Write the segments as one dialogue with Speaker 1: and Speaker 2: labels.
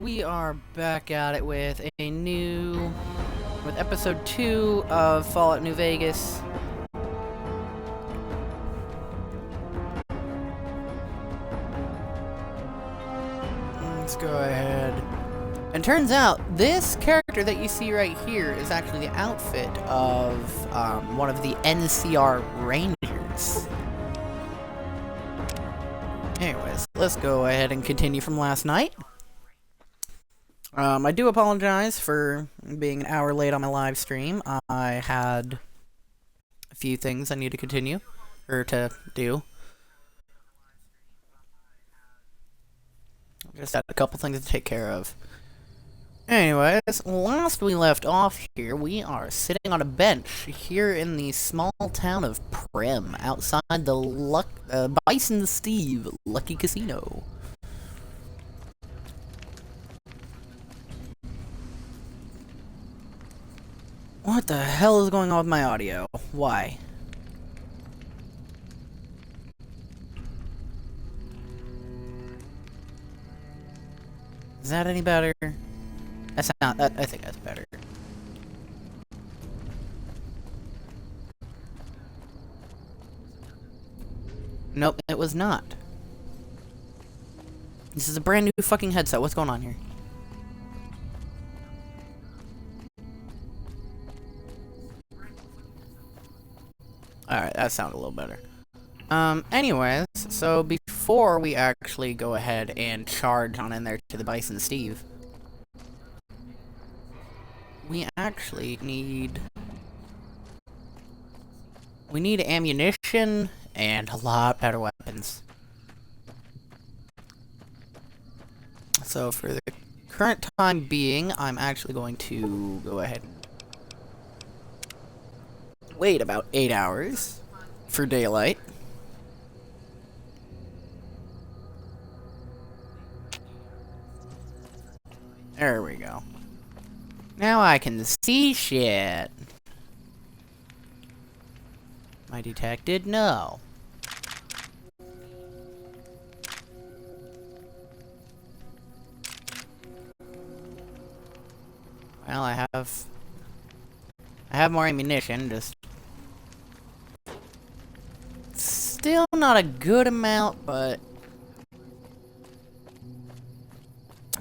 Speaker 1: we are back at it with episode 2 of Fallout New Vegas. Let's go ahead. And turns out, this character that you see right here is actually the outfit of one of the NCR Rangers. Anyways, let's go ahead and continue from last night. I do apologize for being an hour late on my live stream. I had a few things I need to continue, or to do. Just had a couple things to take care of. Anyways, last we left off here, we are sitting on a bench here in the small town of Primm, outside the Bison Steve Lucky Casino. What the hell is going on with my audio? Why? Is that any better? I think that's better. Nope, it was not. This is a brand new fucking headset. What's going on here? Alright, that sounded a little better. Anyways, so before we actually go ahead and charge on in there to the Bison Steve, we actually need ammunition and a lot better weapons. So for the current time being, I'm actually going to go ahead and wait about 8 hours for daylight. There we go. Now I can see shit. Am I detected? No. Well, I have more ammunition, just still not a good amount, but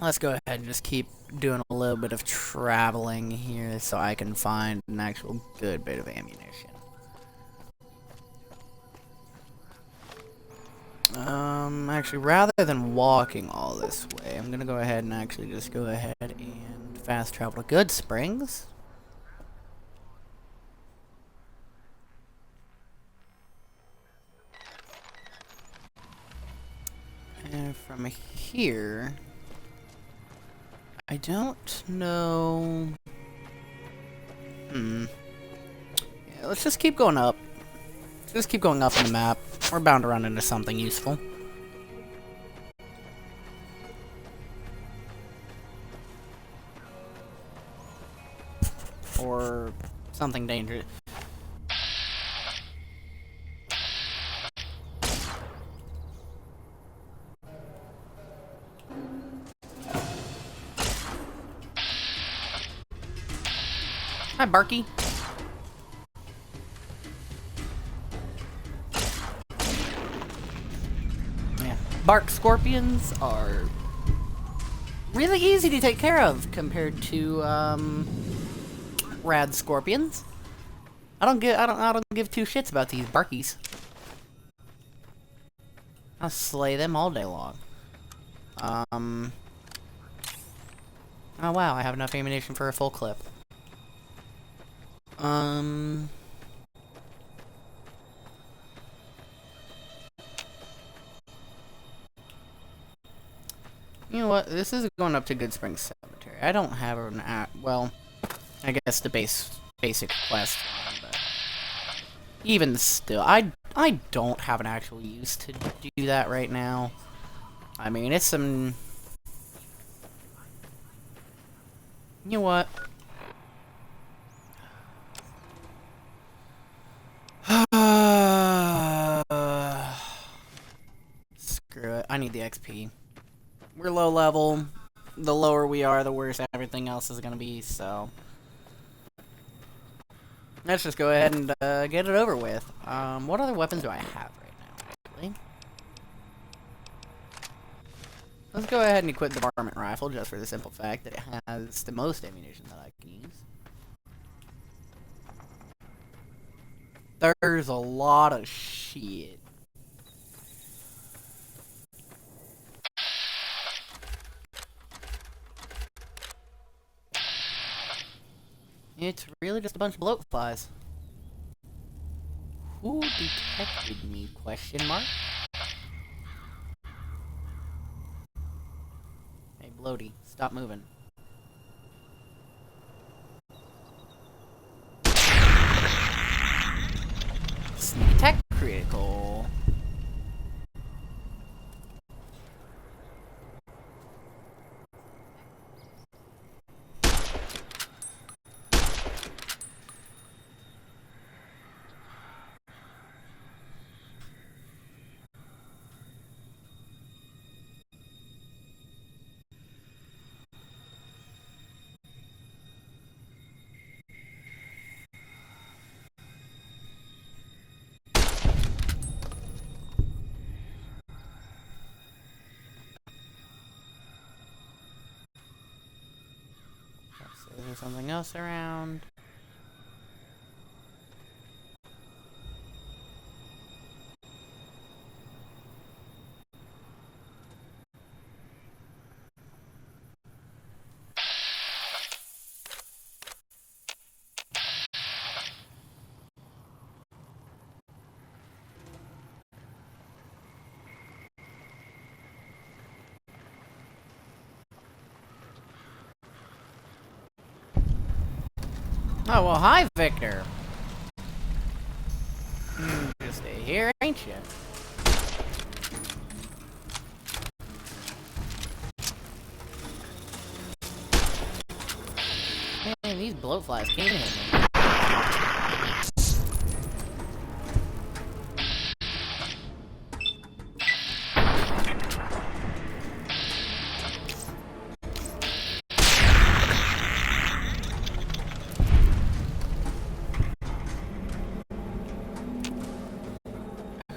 Speaker 1: let's go ahead and just keep doing a little bit of traveling here so I can find an actual good bit of ammunition. Actually, rather than walking all this way, I'm gonna go ahead and actually just go ahead and fast travel to Goodsprings. And from here, I don't know. Yeah, let's just keep going up. Just keep going up on the map. We're bound to run into something useful. Or something dangerous. Hi, Barky. Yeah. Bark scorpions are really easy to take care of compared to rad scorpions. I don't give two shits about these barkies. I'll slay them all day long. Oh wow, I have enough ammunition for a full clip. You know what? This is going up to Goodsprings Cemetery. I don't have an well, I guess the basic quest one, but even still, I don't have an actual use to do that right now. I mean, it's some. You know what? Screw it. I need the XP. We're low level. the lower we are, the worse everything else is gonna be, so... Let's just go ahead and get it over with. What other weapons do I have right now, actually? Let's go ahead and equip the varmint rifle, just for the simple fact that it has the most ammunition that I can use. There's a lot of shit. It's really just a bunch of bloat flies. Who detected me? Question mark. Hey, Bloaty, stop moving. Sneak attack critical. Is there something else around? Oh, well, hi, Victor. Just stay here, ain't you? Man, these bloatflies can't hit me.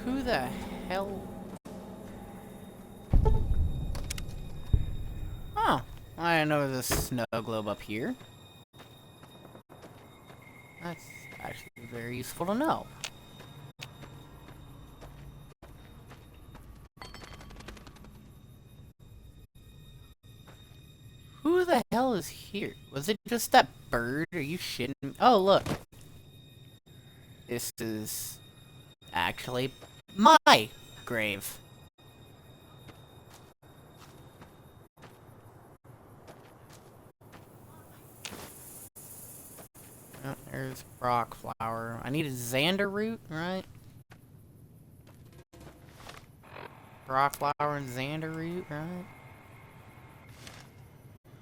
Speaker 1: Who the hell? Oh, I didn't know there's a snow globe up here. That's actually very useful to know. Who the hell is here? Was it just that bird? Are you shitting me? Oh, look. This is actually my grave. Oh, there's rock flower. I need a Xander root, right? Rock flower and Xander root, right?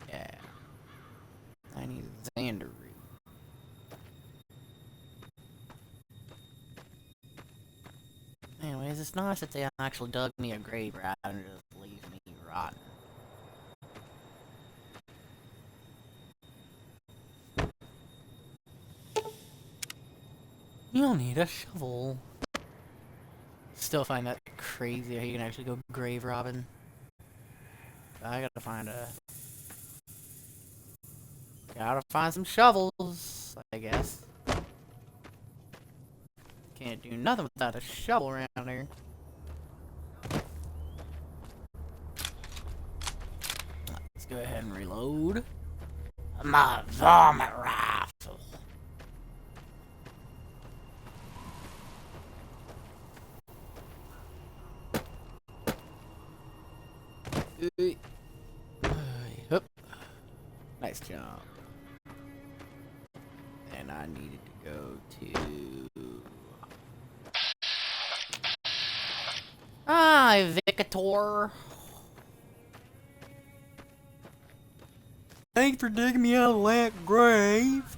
Speaker 1: Yeah. I need a Xander root. Anyways, it's nice that they actually dug me a grave rather than just leave me rotten. You'll need a shovel. Still find that crazy how you can actually go grave robbing. I gotta find a... Gotta find some shovels, I guess. Can't do nothing without a shovel around here. Let's go ahead and reload. My varmint rifle. Hup. Nice jump. And I needed to go to... Hi, Victor. Thanks for digging me out of that grave.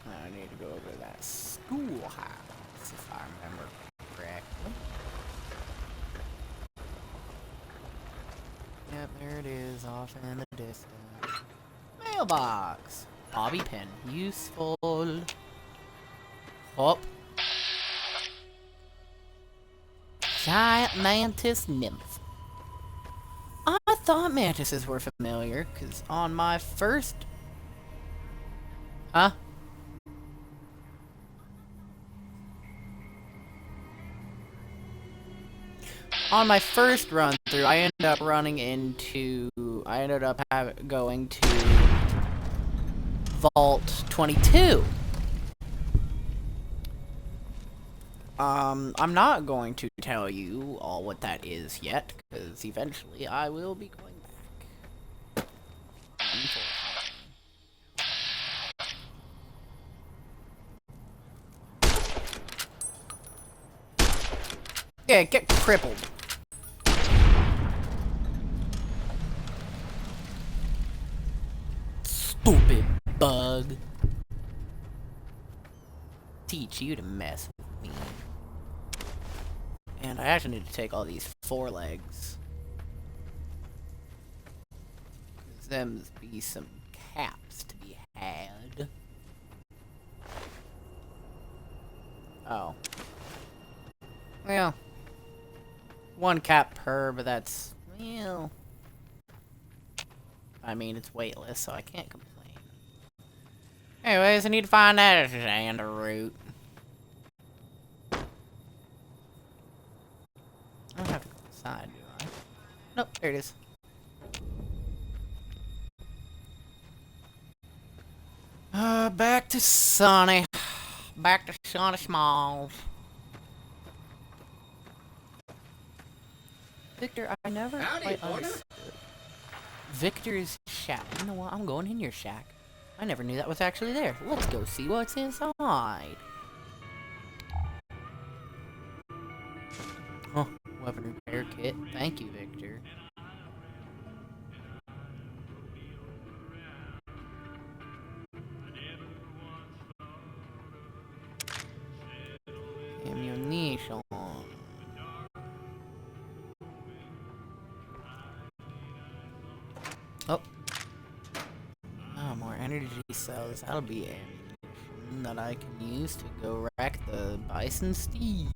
Speaker 1: I need to go over to that schoolhouse, if I remember off in the distance. Mailbox. Bobby pin. Useful. Hop. Giant mantis nymph. I thought mantises were familiar, because on my first... Huh? On my first run through, I ended up running into... I ended up going to... Vault 22. I'm not going to tell you all what that is yet, because eventually I will be going back. Yeah, get crippled. Stupid bug. Teach you to mess with me. And I actually need to take all these forelegs. Cause them be some caps to be had. Oh. Well. One cap per, but that's, well... I mean, it's weightless, so I can't complain. Anyways, I need to find that Xander route. I don't have to go inside, do I? Nope, there it is. Back to Sonny. Back to Sonny Smalls. Victor, I never quite understood. Victor's shack. You know what? I'm going in your shack. I never knew that was actually there. Let's go see what's inside. Oh, weapon repair kit. Thank you, Victor. Ammunition. Oh. Oh, more energy cells. That'll be ammunition that I can use to go wreck the Bison Steve.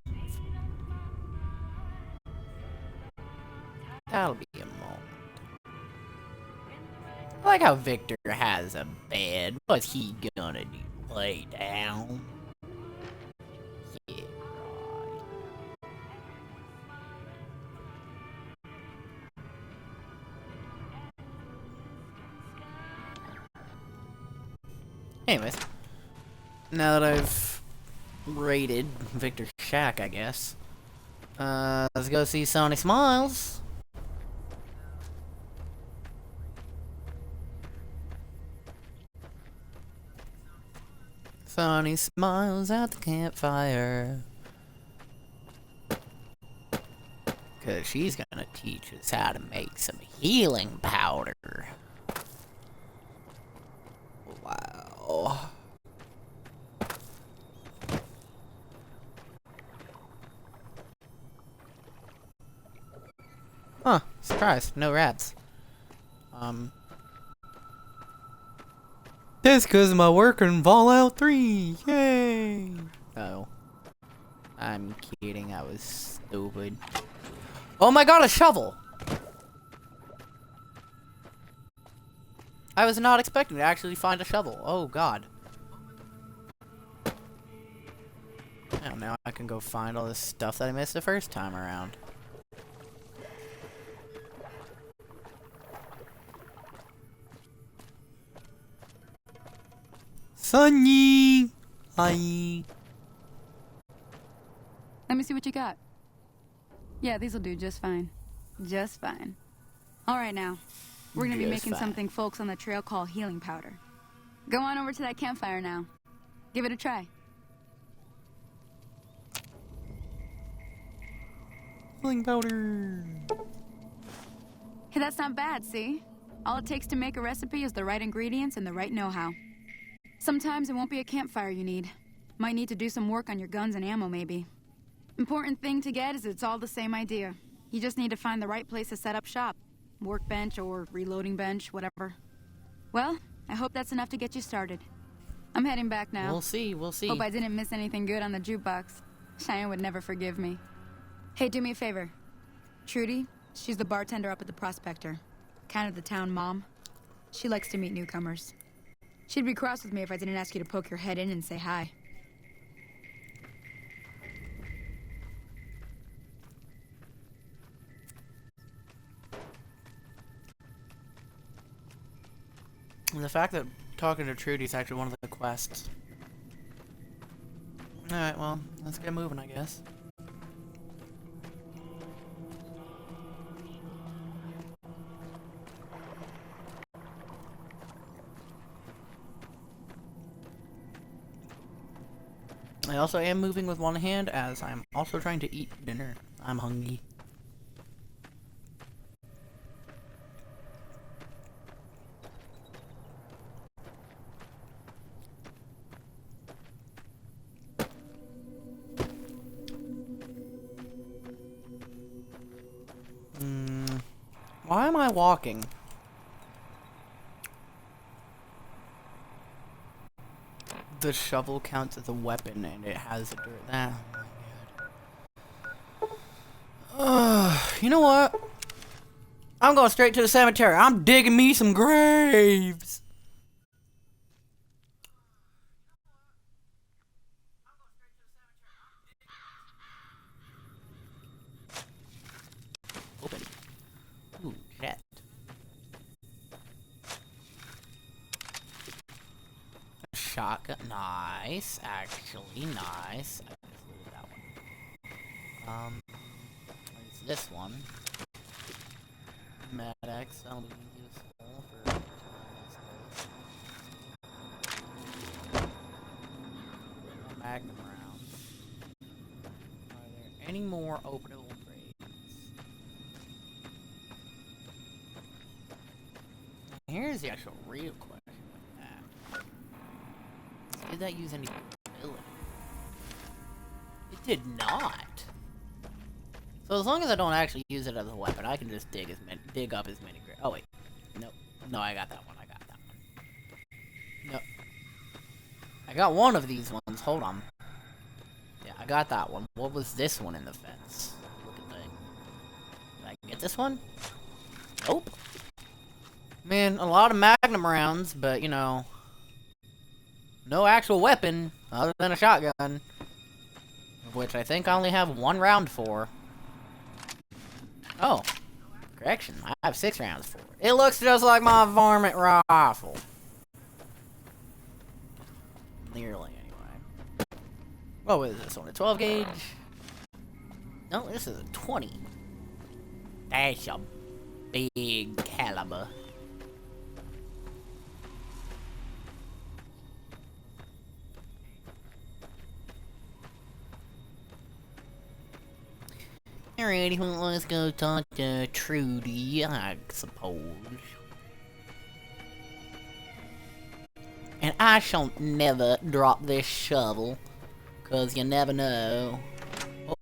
Speaker 1: That'll be a moment. I like how Victor has a bed. What's he gonna do? Lay down? Yeah, right. Anyways, now that I've raided Victor's shack, I guess, let's go see Sonny Smiles. Sonny smiles at the campfire, 'cause she's gonna teach us how to make some healing powder. Wow. Huh, surprise, no rats. That's 'cause of my work in Fallout 3, yay! Oh. I'm kidding, I was stupid. Oh my god, a shovel! I was not expecting to actually find a shovel. Oh god. Oh, now I can go find all this stuff that I missed the first time around. Sunny! Hi!
Speaker 2: Let me see what you got. Yeah, these'll do just fine. Just fine. Alright now. We're gonna be making something folks on the trail call healing powder. Go on over to that campfire now. Give it a try.
Speaker 1: Healing powder!
Speaker 2: Hey, that's not bad, see? All it takes to make a recipe is the right ingredients and the right know-how. Sometimes it won't be a campfire you need. Might need to do some work on your guns and ammo, maybe. Important thing to get is it's all the same idea. You just need to find the right place to set up shop. workbench or reloading bench, whatever. Well, I hope that's enough to get you started. I'm heading back now.
Speaker 1: We'll see, we'll see.
Speaker 2: Hope I didn't miss anything good on the jukebox. Cheyenne would never forgive me. Hey, do me a favor. Trudy, she's the bartender up at the Prospector. Kind of the town mom. She likes to meet newcomers. She'd be cross with me if I didn't ask you to poke your head in and say hi.
Speaker 1: And the fact that talking to Trudy is actually one of the quests. Alright, well, let's get moving, I guess. I also am moving with one hand as I'm also trying to eat dinner. I'm hungry. Why am I walking? The shovel counts as a weapon and it has a dirt. Ah, oh my god. You know what? I'm going straight to the cemetery. I'm digging me some graves. Open. Ooh, shit. Shotgun. Nice. Actually, nice. I just looted that one. It's this one. Med-X. That'll be useful for time, I suppose. Magnum rounds. Are there any more openable grades? Here's the actual real question with that. Did that use any ability? It did not. So as long as I don't actually use it as a weapon, I can just dig up as many graves. Oh wait, nope. No, I got that one. I got that one. Nope. I got one of these ones. Hold on. Yeah, I got that one. What was this one in the fence? Looking thing. Did I get this one? Nope. Man, a lot of Magnum rounds, but you know, no actual weapon other than a shotgun, of which I think I only have one round for. Oh, correction, I have 6 rounds for it. It looks just like my varmint rifle. Nearly, anyway. What is this one, a 12 gauge? No, this is a 20. That's a big caliber. Alrighty, well, let's go talk to Trudy, I suppose. And I shall never drop this shovel, cause you never know. Oh,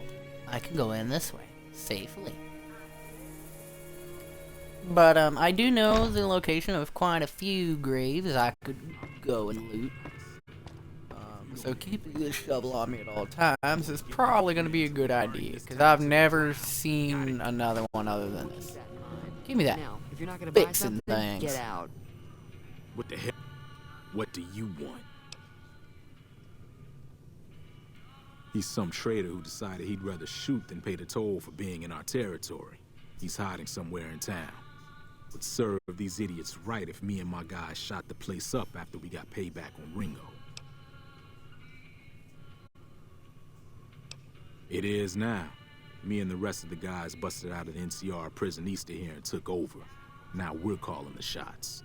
Speaker 1: I can go in this way, safely. But, I do know the location of quite a few graves I could go and loot. So keeping this shovel on me at all times is probably going to be a good idea, because I've never seen another one other than this. Give me that.
Speaker 3: Now, if you're not gonna buy
Speaker 1: Fixing
Speaker 3: something,
Speaker 1: things.
Speaker 3: get out.
Speaker 4: What the hell? What do you want? He's some trader who decided he'd rather shoot than pay the toll for being in our territory. He's hiding somewhere in town. Would serve these idiots right if me and my guys shot the place up after we got payback on Ringo. It is now. Me and the rest of the guys busted out of the NCR prison east of here and took over. Now we're calling the shots.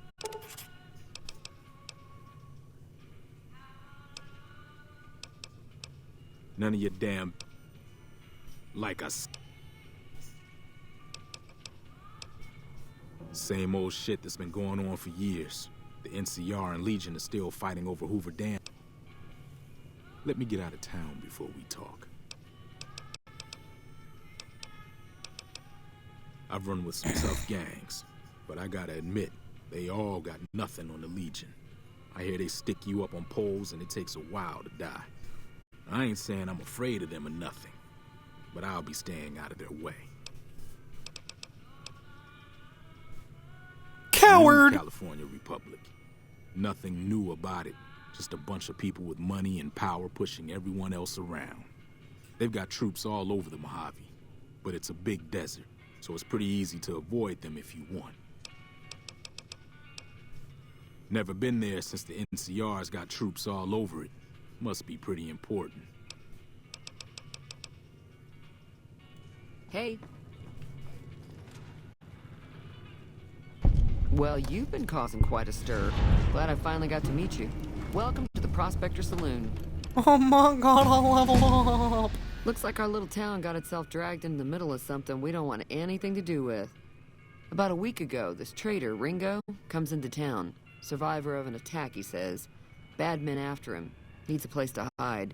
Speaker 4: None of your damn... like us. Same old shit that's been going on for years. The NCR and Legion are still fighting over Hoover Dam. Let me get out of town before we talk. I've run with some tough gangs. But I gotta admit, they all got nothing on the Legion. I hear they stick you up on poles and it takes a while to die. I ain't saying I'm afraid of them or nothing, but I'll be staying out of their way.
Speaker 1: Coward!
Speaker 4: New California Republic. Nothing new about it. Just a bunch of people with money and power pushing everyone else around. They've got troops all over the Mojave, but it's a big desert, so it's pretty easy to avoid them if you want. Never been there since the NCR's got troops all over it. Must be pretty important.
Speaker 3: Hey. Well, you've been causing quite a stir. Glad I finally got to meet you. Welcome to the Prospector Saloon.
Speaker 1: Oh my god, I'll level up!
Speaker 3: Looks like our little town got itself dragged into the middle of something we don't want anything to do with. About a week ago, this traitor, Ringo, comes into town. Survivor of an attack, he says. Bad men after him. Needs a place to hide.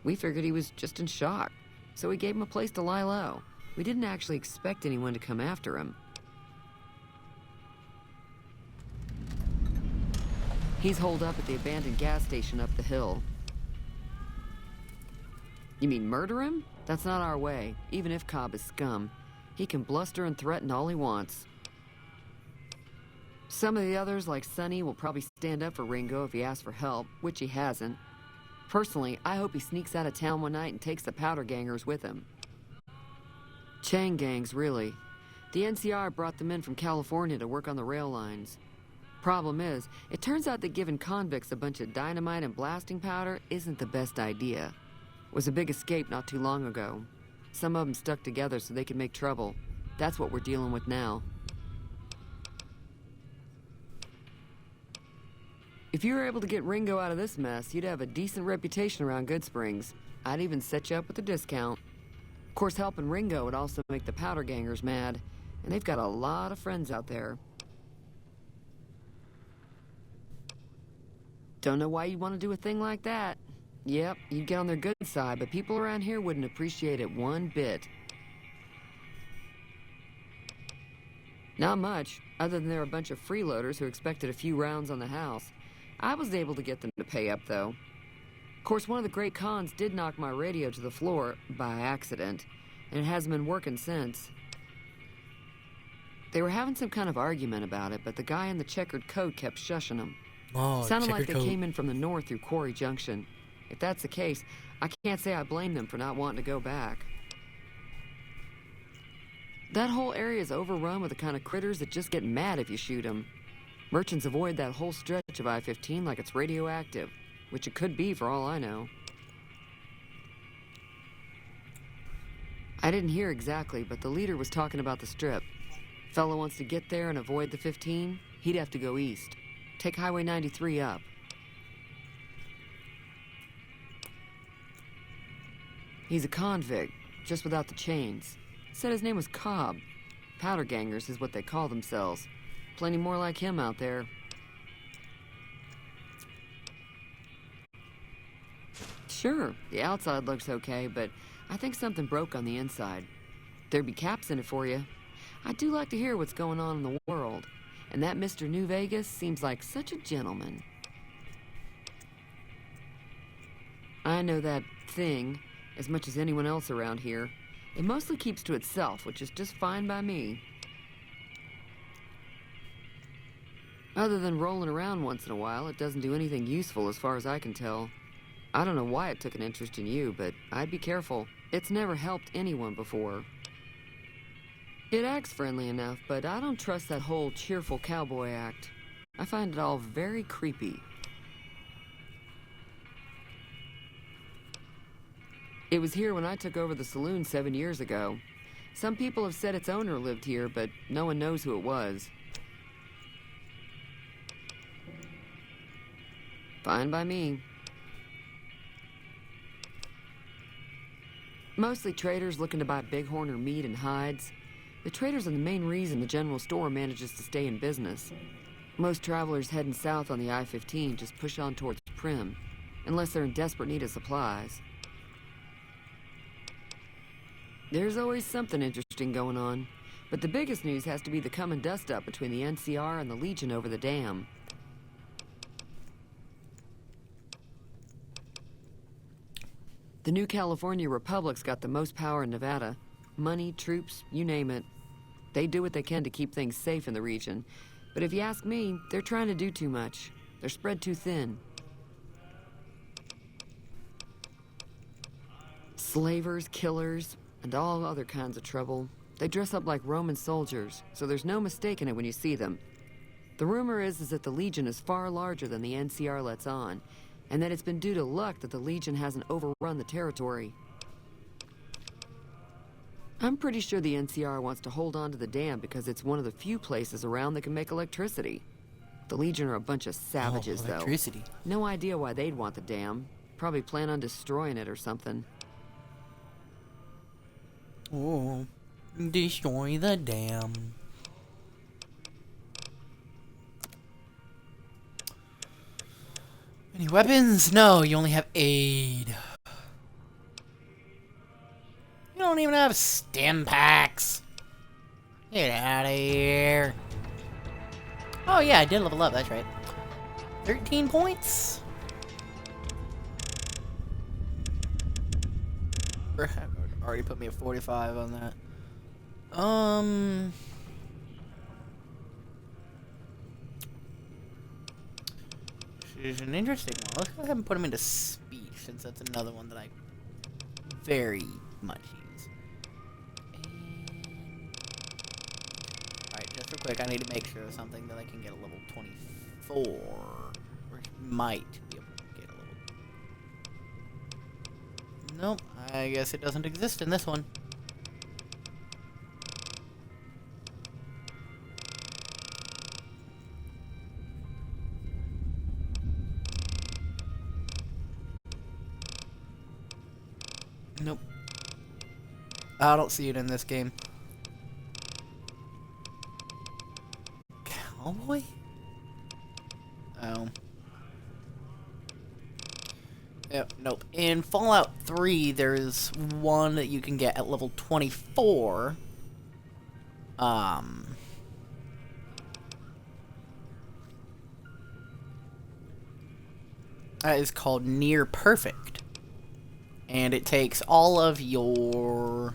Speaker 3: We figured he was just in shock, so we gave him a place to lie low. We didn't actually expect anyone to come after him. He's holed up at the abandoned gas station up the hill. You mean murder him? That's not our way, even if Cobb is scum. He can bluster and threaten all he wants. Some of the others, like Sonny, will probably stand up for Ringo if he asks for help, which he hasn't. Personally, I hope he sneaks out of town one night and takes the powder gangers with him. Chain gangs, really. The NCR brought them in from California to work on the rail lines. Problem is, it turns out that giving convicts a bunch of dynamite and blasting powder isn't the best idea. It was a big escape not too long ago. Some of them stuck together so they could make trouble. That's what we're dealing with now. If you were able to get Ringo out of this mess, you'd have a decent reputation around Goodsprings. I'd even set you up with a discount. Of course, helping Ringo would also make the powder gangers mad, and they've got a lot of friends out there. Don't know why you'd want to do a thing like that. Yep, you'd get on their good side, but people around here wouldn't appreciate it one bit. Not much, other than they're a bunch of freeloaders who expected a few rounds on the house. I was able to get them to pay up, though. Of course, one of the great cons did knock my radio to the floor by accident, and it hasn't been working since. They were having some kind of argument about it, but the guy in the checkered coat kept shushing them.
Speaker 1: Oh,
Speaker 3: Sounded like they came in from the north through Quarry Junction. If that's the case, I can't say I blame them for not wanting to go back. That whole area is overrun with the kind of critters that just get mad if you shoot them. Merchants avoid that whole stretch of I-15 like it's radioactive, which it could be for all I know. I didn't hear exactly, but the leader was talking about the strip. Fellow wants to get there and avoid the 15, he'd have to go east. Take Highway 93 up. He's a convict, just without the chains. Said his name was Cobb. Powder gangers is what they call themselves. Plenty more like him out there. Sure, the outside looks okay, but I think something broke on the inside. There'd be caps in it for you. I do like to hear what's going on in the world. And that Mr. New Vegas seems like such a gentleman. I know that thing as much as anyone else around here. It mostly keeps to itself, which is just fine by me. Other than rolling around once in a while, it doesn't do anything useful as far as I can tell. I don't know why it took an interest in you, but I'd be careful. It's never helped anyone before. It acts friendly enough, but I don't trust that whole cheerful cowboy act. I find it all very creepy. It was here when I took over the saloon 7 years ago. Some people have said its owner lived here, but no one knows who it was. Fine by me. Mostly traders looking to buy bighorn or meat and hides. The traders are the main reason the general store manages to stay in business. Most travelers heading south on the I-15 just push on towards Primm, unless they're in desperate need of supplies. There's always something interesting going on, But the biggest news has to be the coming dust-up between the NCR and the Legion over the dam. The New California Republic's got the most power in Nevada. Money, troops, you name it. They do what they can to keep things safe in the region. But if you ask me, they're trying to do too much. They're spread too thin. Slavers, killers, and all other kinds of trouble. They dress up like Roman soldiers, so there's no mistaking it when you see them. The rumor is that the Legion is far larger than the NCR lets on, and that it's been due to luck that the Legion hasn't overrun the territory. I'm pretty sure the NCR wants to hold on to the dam because it's one of the few places around that can make electricity. The Legion are a bunch of savages,
Speaker 1: electricity.
Speaker 3: though. No idea why they'd want the dam. Probably plan on destroying it or something.
Speaker 1: Oh, destroy the dam. Any weapons? No, you only have aid. You don't even have stim packs. Get out of here. Oh yeah, I did level up, that's right. 13 points? Already put me at 45 on that. This is an interesting one. Let's go ahead and put him into speed, since that's another one that I very much use. Alright, just real quick, I need to make sure of something that I can get a level 24. Or might be able to get a level. Nope, I guess it doesn't exist in this one. Nope. I don't see it in this game. Cowboy? Oh. Yep, nope. In Fallout 3, there's one that you can get at level 24. That is called Near Perfect. And it takes all of your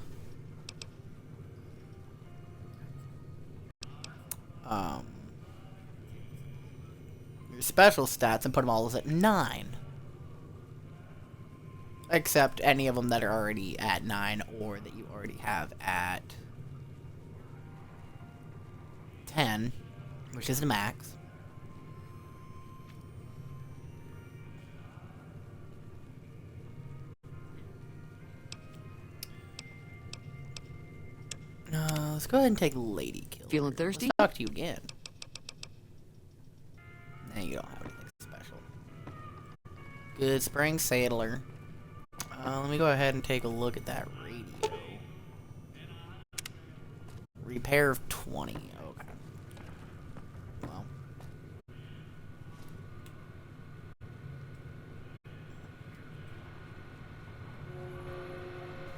Speaker 1: special stats and put them all at 9. Except any of them that are already at 9 or that you already have at 10, which is the max. Let's go ahead and take Lady Killer.
Speaker 3: Feeling thirsty?
Speaker 1: Let's talk to you again. Nah, you don't have anything special. Good Spring Saddler. Let me go ahead and take a look at that radio. Repair of 20. Okay. Well.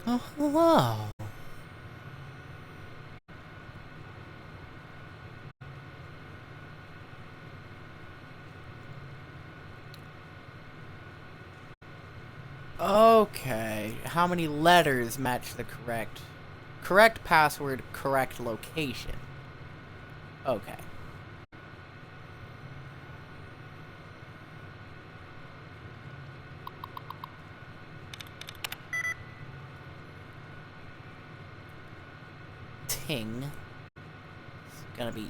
Speaker 1: Oh, hello. Okay, how many letters match the correct password, correct location? Okay. Ting. It's gonna be easy.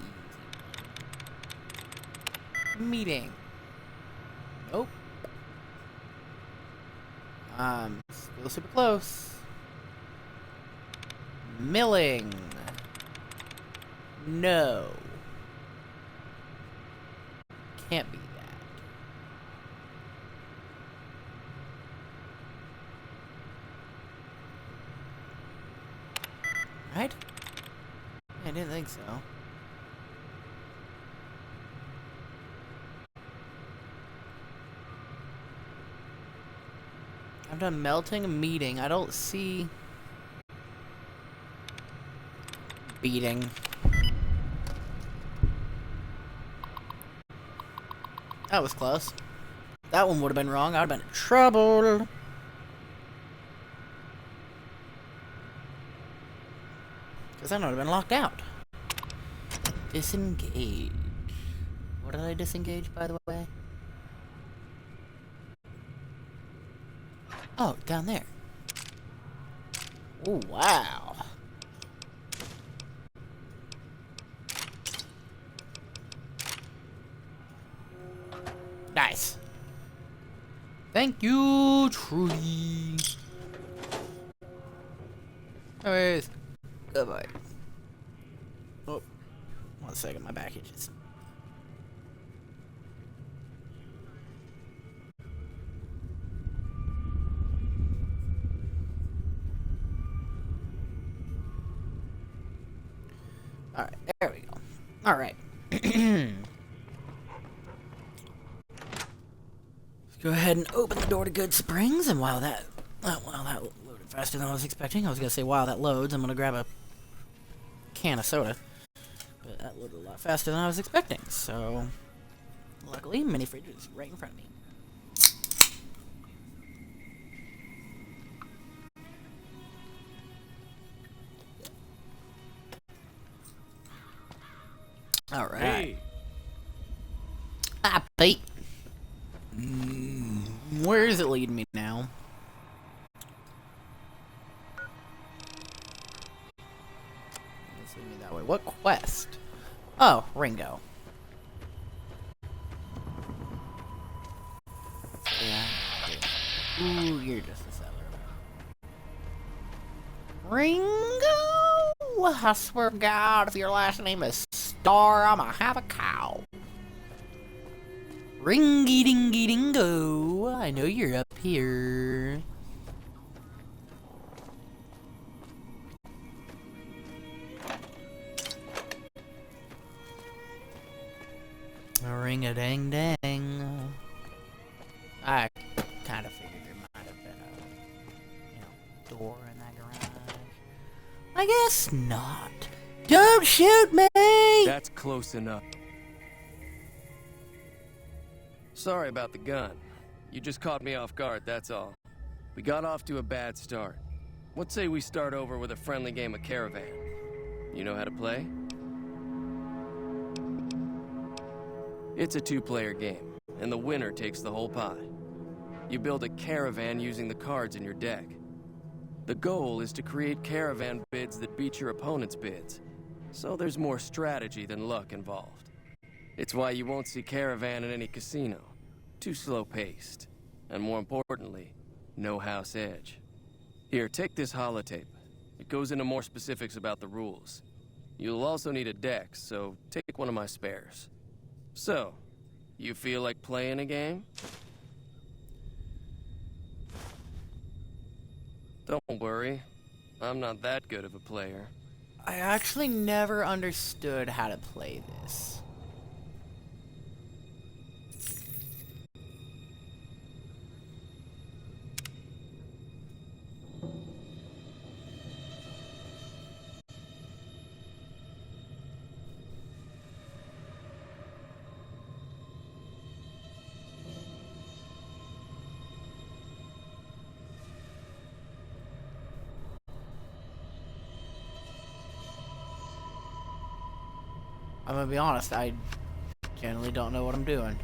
Speaker 1: Meeting. Nope. Still super close. Milling. No. Can't be that. Right? I didn't think so. I've done melting, meeting. I don't see beating. That was close. That one would have been wrong. I'd have been in trouble. Because then I would have been locked out. Disengage. What did I disengage, by the way? Oh, down there. Oh, wow. Nice. Thank you, tree. Anyways, goodbye. Oh, 1 second, my back itches. Alright, there we go. Alright. Go ahead and open the door to Good Springs, and while that loaded faster than I was expecting, I was gonna say while that loads, I'm gonna grab a can of soda. But that loaded a lot faster than I was expecting, so luckily, mini fridge is right in front of me. Alright.
Speaker 5: Hey.
Speaker 1: Ah, Pete. Where is it leading me now? Let's lead me that way. What quest? Oh, Ringo. Yeah. Ooh, you're just a seller. Ringo? I swear to God, if your last name is Star, I'ma have a cow. Ringy dingy dingo. I know you're up here. Ring a dang dang. I kind of figured there might have been a, door in that garage. I guess not. Don't shoot me!
Speaker 5: That's close enough. Sorry about the gun. You just caught me off guard, that's all. We got off to a bad start. Let's say we start over with a friendly game of Caravan. You know how to play? It's a two-player game, and the winner takes the whole pot. You build a caravan using the cards in your deck. The goal is to create caravan bids that beat your opponent's bids, so there's more strategy than luck involved. It's why you won't see Caravan in any casino. Too slow-paced. And more importantly, no house edge. Here, take this holotape. It goes into more specifics about the rules. You'll also need a deck, so take one of my spares. So, you feel like playing a game? Don't worry. I'm not that good of a player.
Speaker 1: I actually never understood how to play this. I'm gonna be honest, I generally don't know what I'm doing.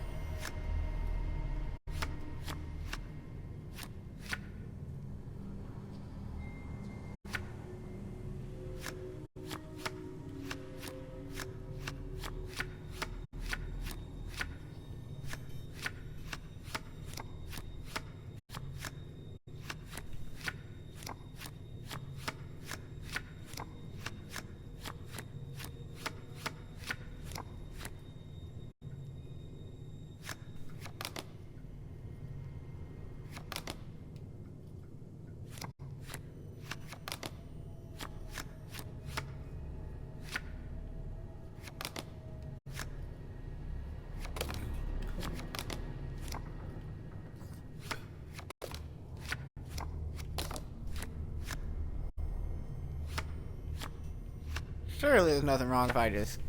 Speaker 1: Surely there's nothing wrong if I just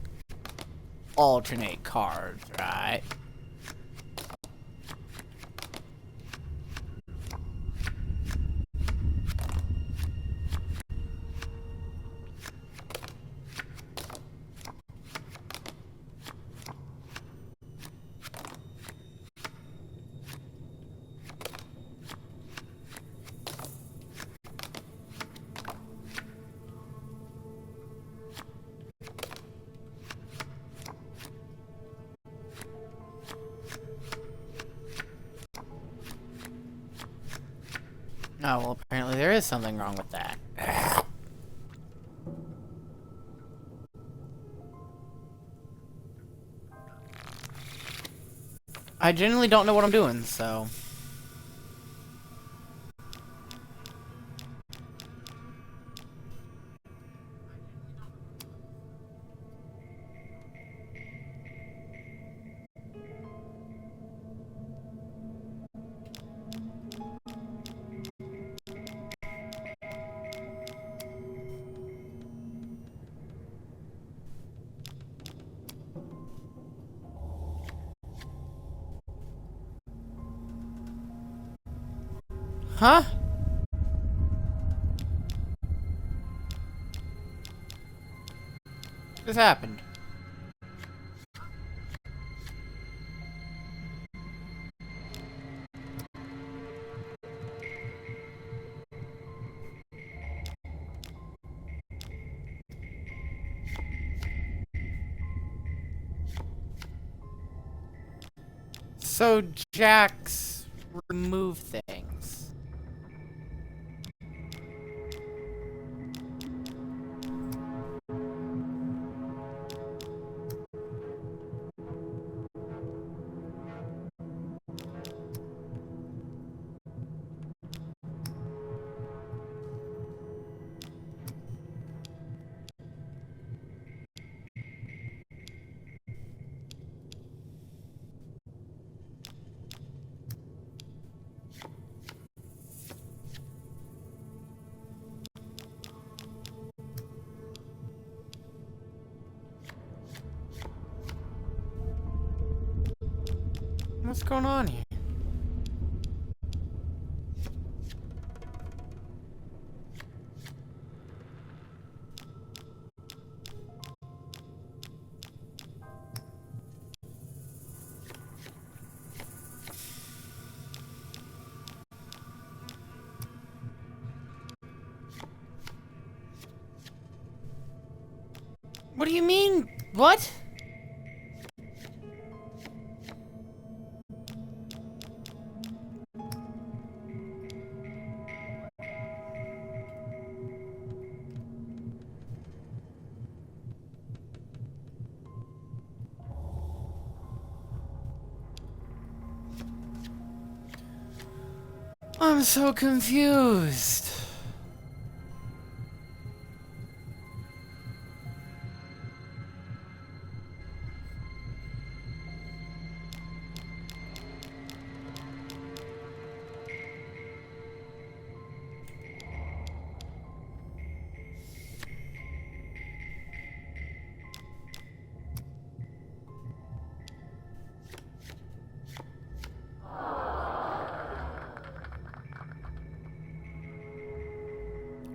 Speaker 1: alternate cards, right? Oh, well, apparently there is something wrong with that. I genuinely don't know what I'm doing, so... Huh? What just happened? So Jax remove things. What's going on here? What do you mean? What? I'm so confused.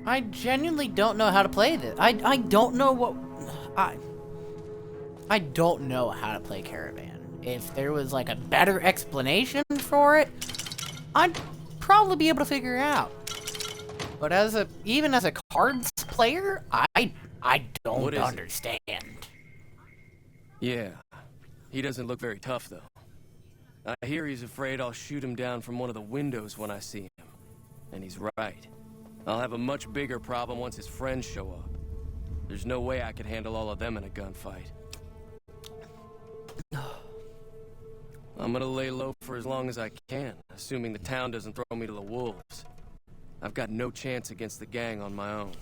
Speaker 1: I genuinely don't know how to play this. I don't know what... I don't know how to play Caravan. If there was like a better explanation for it, I'd probably be able to figure it out. But even as a cards player, I don't understand.
Speaker 5: Yeah. He doesn't look very tough, though. I hear he's afraid I'll shoot him down from one of the windows when I see him. And he's right. I'll have a much bigger problem once his friends show up. There's no way I could handle all of them in a gunfight. I'm gonna lay low for as long as I can, assuming the town doesn't throw me to the wolves. I've got no chance against the gang on my own.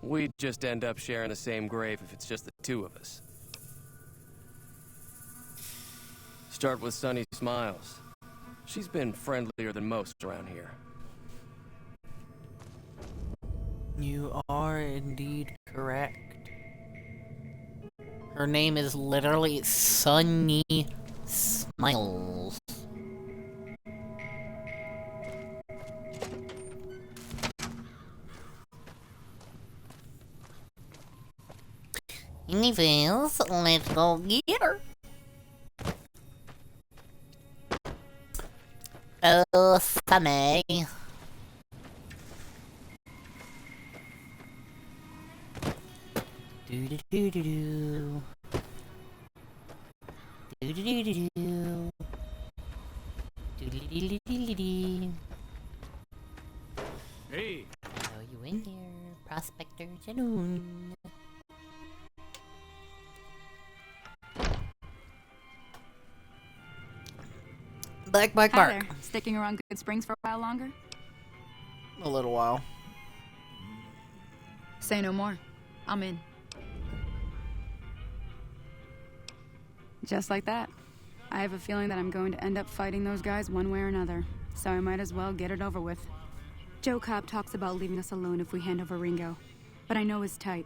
Speaker 5: We'd just end up sharing the same grave if it's just the two of us. Start with Sunny Smiles. She's been friendlier than most around here.
Speaker 1: You are indeed correct. Her name is literally Sunny Smiles. Anyways, let's go get her. Oh, Sunny. Do do do do do. Do do do do do. Do do do do do do.
Speaker 4: Hey!
Speaker 1: Hello, you in here, Prospector Janoon. Bark, bark,
Speaker 2: Hi
Speaker 1: bark.
Speaker 2: there. Sticking around Good Springs for a while longer?
Speaker 1: A little while.
Speaker 2: Say no more. I'm in. Just like that. I have a feeling that I'm going to end up fighting those guys one way or another, so I might as well get it over with. Joe Cobb talks about leaving us alone if we hand over Ringo, but I know his type.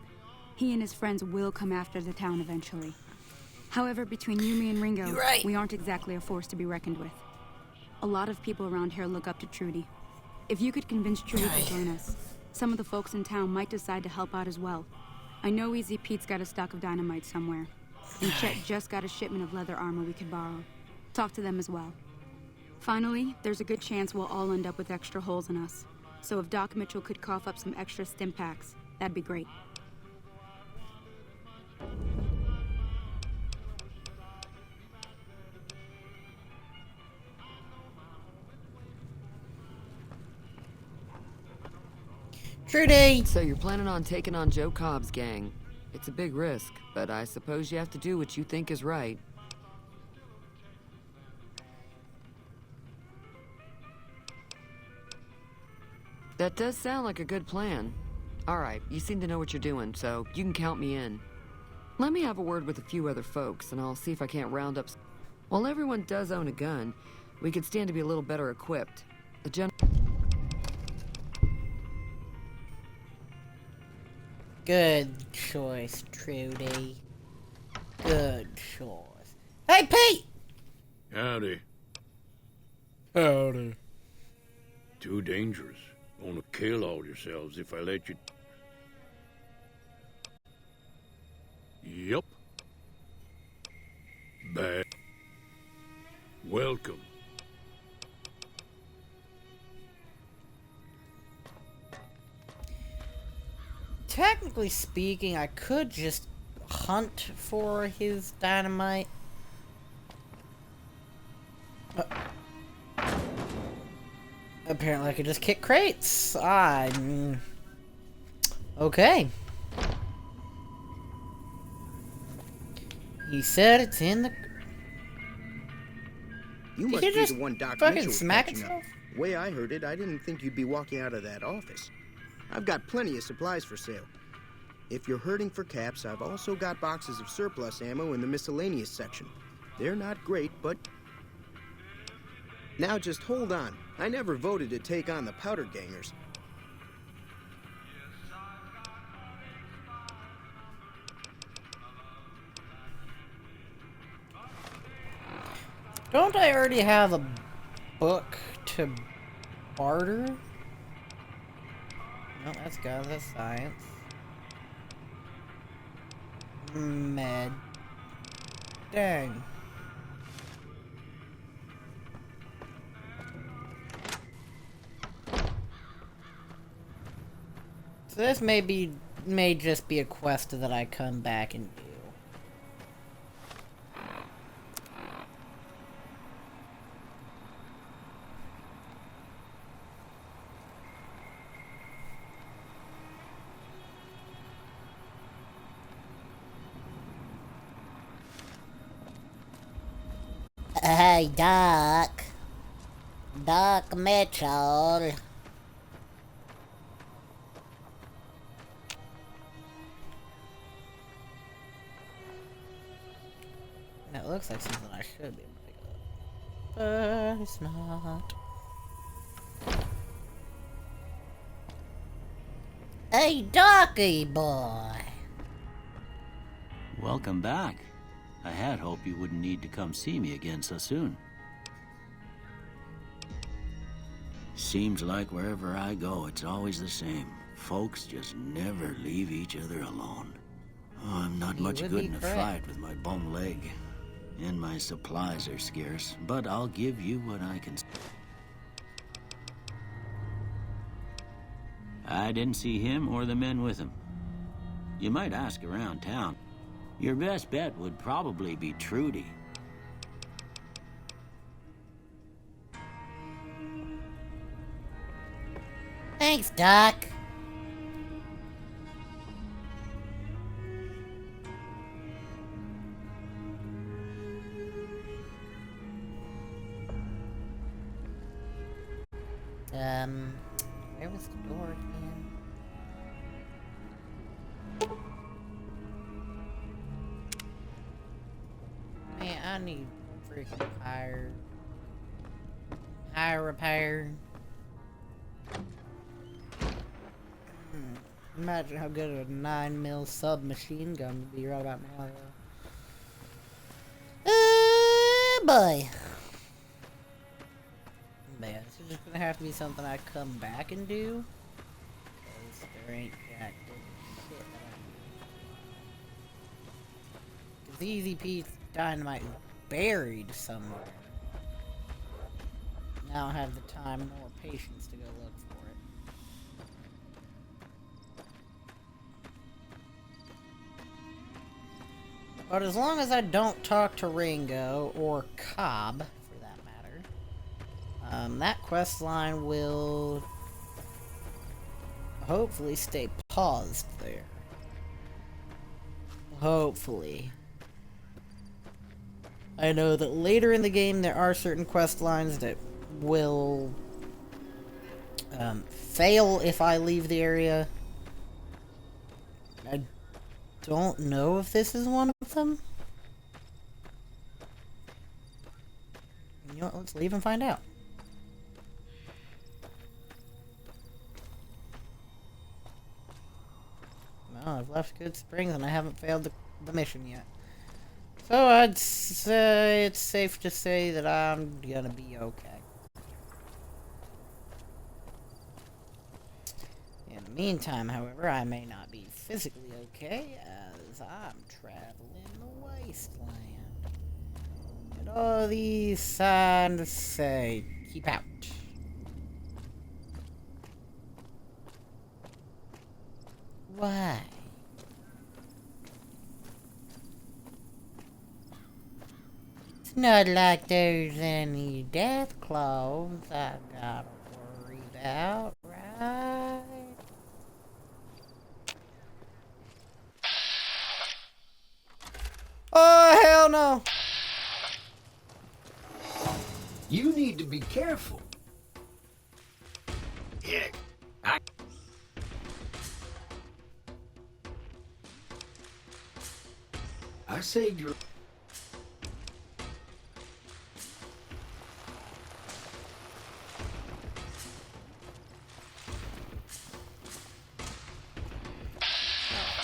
Speaker 2: He and his friends will come after the town eventually. However, between you, me, and Ringo,
Speaker 1: You're right.
Speaker 2: we aren't exactly a force to be reckoned with. A lot of people around here look up to Trudy. If you could convince Trudy to join us, some of the folks in town might decide to help out as well. I know Easy Pete's got a stock of dynamite somewhere, and Chet just got a shipment of leather armor we could borrow. Talk to them as well. Finally, there's a good chance we'll all end up with extra holes in us. So if Doc Mitchell could cough up some extra stim packs, that'd be great.
Speaker 1: Trudy!
Speaker 3: So you're planning on taking on Joe Cobb's gang. It's a big risk, but I suppose you have to do what you think is right. That does sound like a good plan. Alright, you seem to know what you're doing, so you can count me in. Let me have a word with a few other folks, and I'll see if I can't round up... While everyone does own a gun, we could stand to be a little better equipped. The
Speaker 1: Good choice, Trudy. Good choice. Hey, Pete!
Speaker 6: Howdy.
Speaker 1: Howdy.
Speaker 6: Too dangerous. Gonna kill all yourselves if I let you... Yup. Bad. Welcome.
Speaker 1: Technically speaking, I could just hunt for his dynamite. Apparently I could just kick crates. Okay. He said it's in the...
Speaker 7: You must
Speaker 1: He
Speaker 7: be
Speaker 1: just
Speaker 7: the one Doc
Speaker 1: fucking
Speaker 7: Mitchell was
Speaker 1: smack
Speaker 7: patching up.
Speaker 1: himself?
Speaker 7: Way I heard it, I didn't think you'd be walking out of that office. I've got plenty of supplies for sale. If you're hurting for caps, I've also got boxes of surplus ammo in the miscellaneous section. They're not great, but... Now just hold on. I never voted to take on the powder gangers.
Speaker 1: Don't I already have a book to barter? No, that's good. That's science. Med. Dang. So this may just be a quest that I come back and do. Hey, Doc. Doc Mitchell. That looks like something I should be able to pick up. But it's not. Hey, Ducky boy.
Speaker 8: Welcome back. I had hoped you wouldn't need to come see me again so soon. Seems like wherever I go, it's always the same. Folks just never leave each other alone. Oh, I'm not much good in a fight with my bum leg. And my supplies are scarce, but I'll give you what I can. I didn't see him or the men with him. You might ask around town. Your best bet would probably be Trudy.
Speaker 1: Thanks, Doc. Where was the door again? Man, I need freaking higher repair. Imagine how good a 9mm submachine gun would be right about now, though. Boy. Man, this is just gonna have to be something I come back and do. Because there ain't jack shit that I can do. Because Easy Pete's dynamite is buried somewhere. Now I have the time nor patience to go look for it. But as long as I don't talk to Ringo or Cobb, for that matter, that quest line will hopefully stay paused there. Hopefully. I know that later in the game there are certain quest lines that will fail if I leave the area. I don't know if this is one of them. You know what, let's leave and find out. Well, I've left Good Springs and I haven't failed the mission yet. So I'd say it's safe to say that I'm gonna be okay. In the meantime, however, I may not be physically okay as I'm traveling the wasteland. And all these signs say, keep out. Why? It's not like there's any death claws I gotta worry about, right? Oh, hell no!
Speaker 9: You need to be careful. Yeah, I saved your...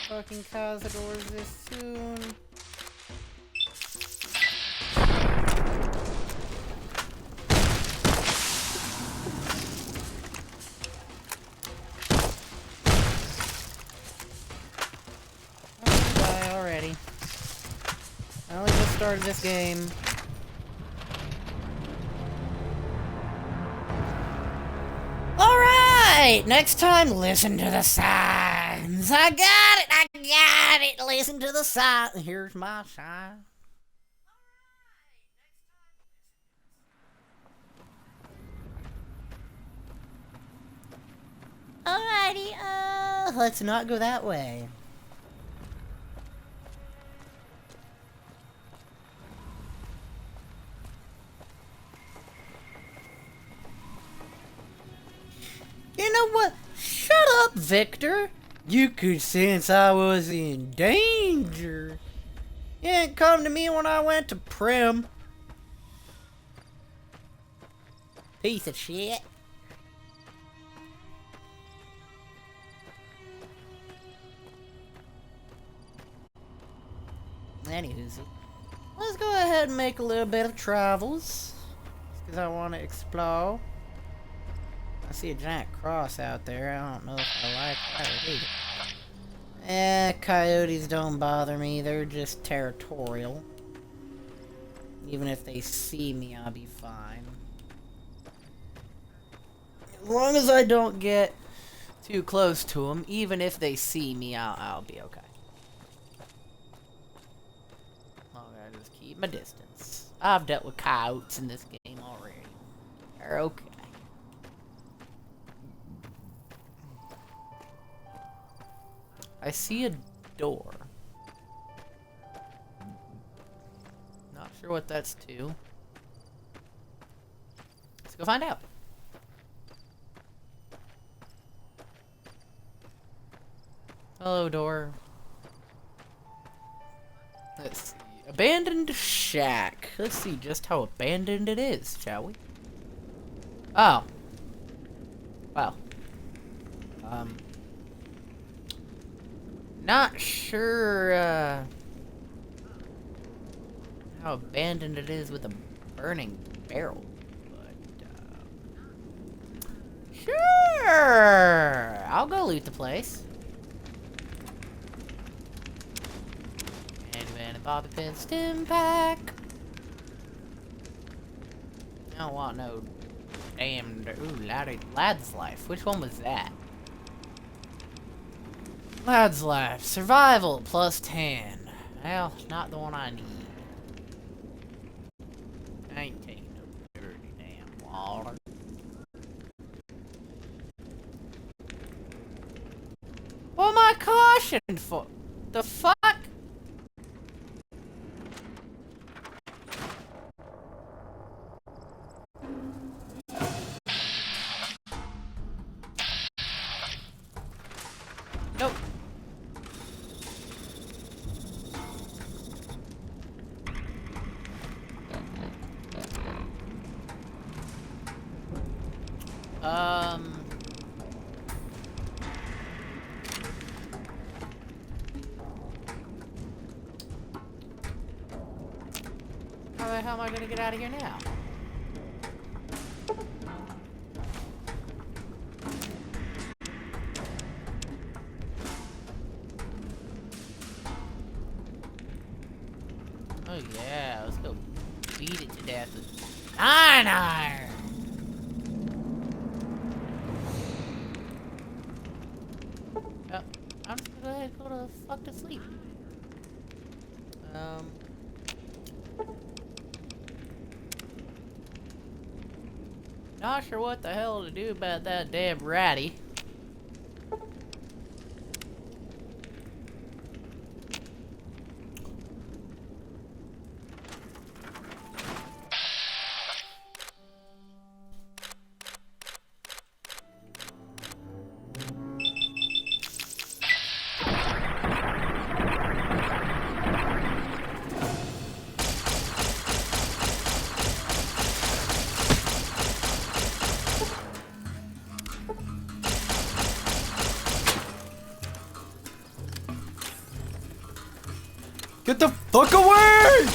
Speaker 1: Fucking Cazadors this soon. Die already. I only just started this game. Alright! Next time, listen to the signs. I got it! I got it! Listen to the signs. Here's my sign. Alrighty, let's not go that way. You know what? Shut up, Victor. You could sense I was in danger. You didn't come to me when I went to Prim. Piece of shit. Anywho, let's go ahead and make a little bit of travels. Because I want to explore. I see a giant cross out there. I don't know if I like that or hate it. Coyotes don't bother me. They're just territorial. Even if they see me, I'll be fine. As long as I don't get too close to them, even if they see me, I'll be okay. I'm gonna just keep my distance. I've dealt with coyotes in this game already. They're okay. I see a door. Not sure what that's to. Let's go find out. Hello, door. Let's see. Abandoned shack. Let's see just how abandoned it is, shall we? Oh. Wow. Not sure, how abandoned it is with a burning barrel, but, sure! I'll go loot the place. And Bobby Pin stim pack. I don't want no damn. Ooh, Lad's Life. Which one was that? Lad's Life. Survival plus 10. Well, not the one I need. I ain't taking no dirty damn water. What am I cautioned for? The fuck? Nope. How the hell am I gonna get out of here now? Oh yeah, let's go beat it to death with iron. Oh, I'm just gonna go ahead and go to fuck to sleep. Not sure what the hell to do about that damn ratty. Get the fuck away! I'm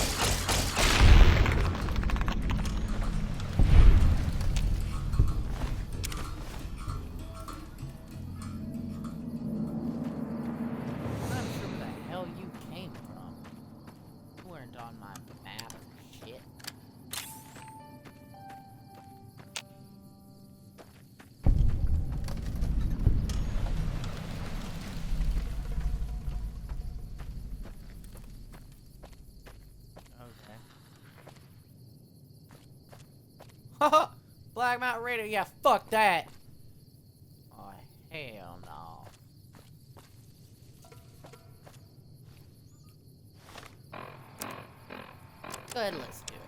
Speaker 1: not sure where the hell you came from. You weren't on my map or shit. Haha! Black Mountain Radio, yeah, fuck that! Oh, hell no. Go ahead, let's do it.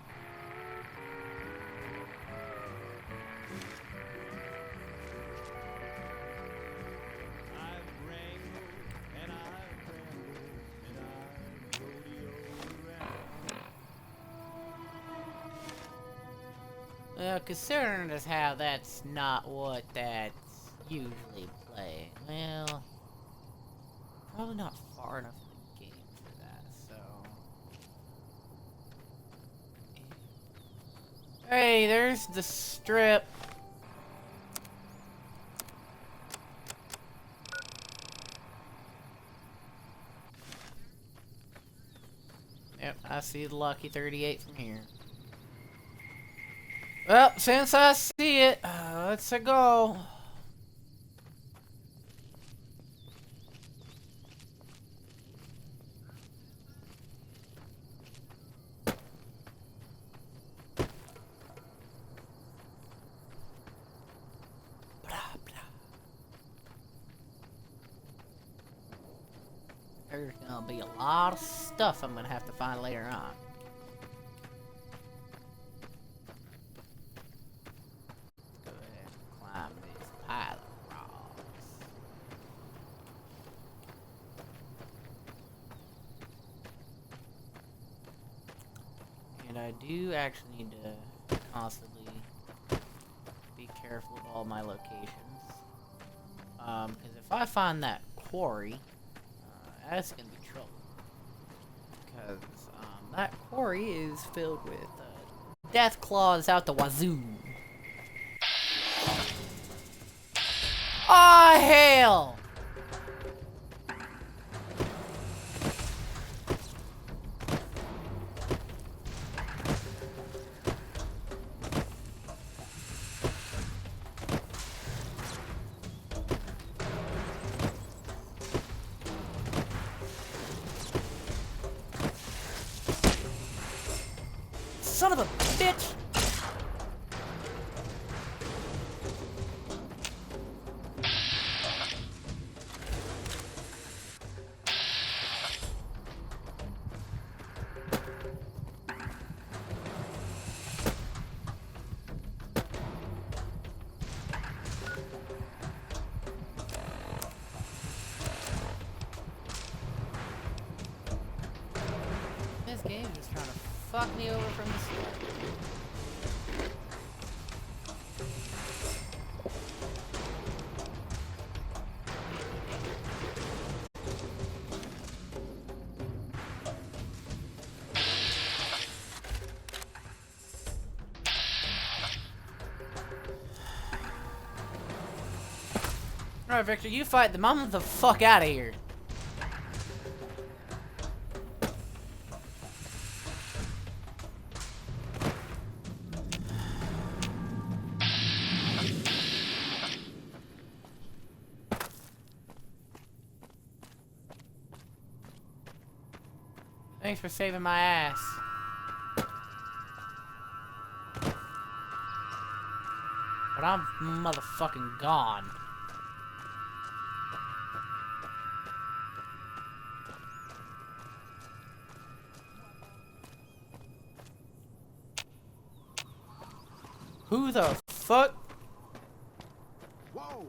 Speaker 1: Well, considering as how that's not what that's usually playing, well, probably not far enough in the game for that, so... Hey, there's the strip. Yep, I see the Lucky 38 from here. Well, since I see it, let's go. There's gonna be a lot of stuff I'm gonna have to find later on. Let's go ahead and climb this pile of rocks. And I do actually need to constantly be careful of all my locations. Because if I find that quarry, that's gonna be trouble. Because that quarry is filled with death claws out the wazoo. Oh hell! Son of a bitch! This game is just trying to fuck me over from the start. Alright, Victor, you fight them. I'm the fuck out of here. Thanks for saving my ass. But I'm motherfucking gone. Who the fuck?
Speaker 4: Whoa!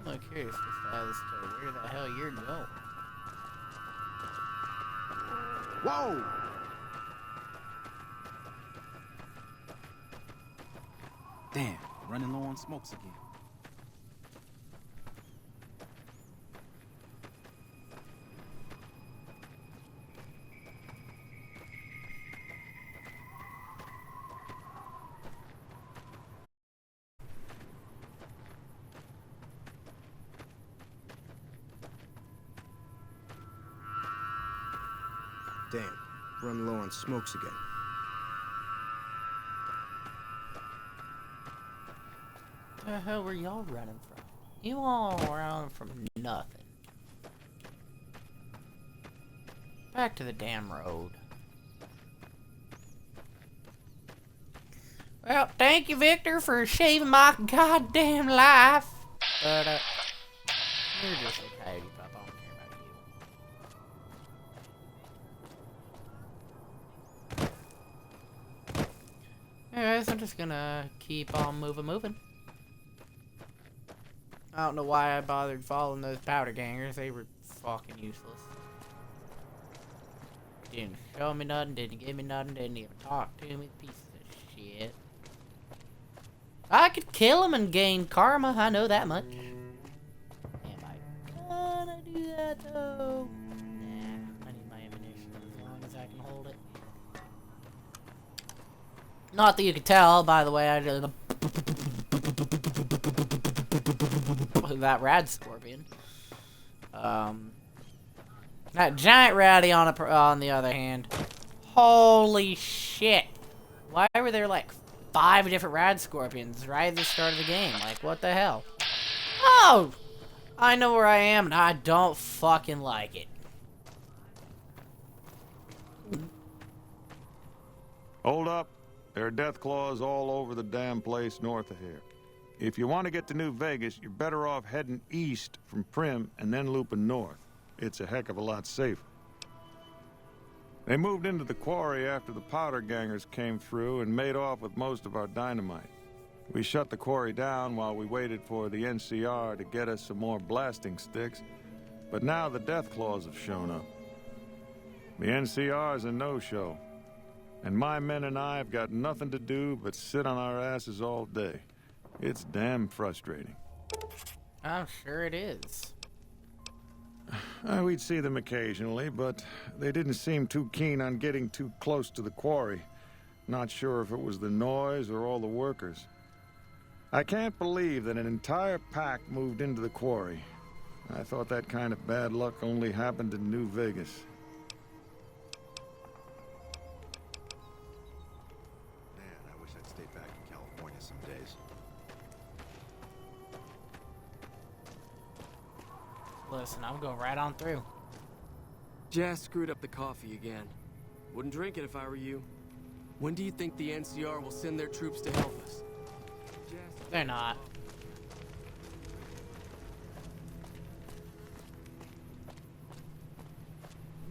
Speaker 1: I'm curious as to where the hell you're going.
Speaker 4: Whoa! Damn, running low on smokes again.
Speaker 7: Damn, run low on smokes again.
Speaker 1: Where the hell were y'all running from? You all were running from nothing. Back to the damn road. Well, thank you, Victor, for saving my goddamn life. But, you're just a coyote pup. I don't care about you. Anyways, I'm just gonna keep on moving. I don't know why I bothered following those powder gangers. They were fucking useless. Didn't show me nothing, didn't give me nothing, didn't even talk to me, pieces of shit. I could kill him and gain karma, I know that much. Am I gonna do that though? Nah, I need my ammunition as long as I can hold it. Not that you could tell, by the way, I did that rad scorpion. That giant ratty on the other hand. Holy shit. Why were there like 5 different rad scorpions right at the start of the game? Like, what the hell? Oh! I know where I am and I don't fucking like it.
Speaker 10: Hold up. There are death claws all over the damn place north of here. If you want to get to New Vegas, you're better off heading east from Primm and then looping north. It's a heck of a lot safer. They moved into the quarry after the powder gangers came through and made off with most of our dynamite. We shut the quarry down while we waited for the NCR to get us some more blasting sticks, but now the death claws have shown up. The NCR's a no-show, and my men and I have got nothing to do but sit on our asses all day. It's damn frustrating.
Speaker 1: I'm sure it is.
Speaker 10: We'd see them occasionally, but they didn't seem too keen on getting too close to the quarry. Not sure if it was the noise or all the workers. I can't believe that an entire pack moved into the quarry. I thought that kind of bad luck only happened in New Vegas.
Speaker 11: Man, I wish I'd stayed back in California some days.
Speaker 1: Listen, I'm going right on through.
Speaker 5: Jas screwed up the coffee again. Wouldn't drink it if I were you. When do you think the NCR will send their troops to help us?
Speaker 1: They're not.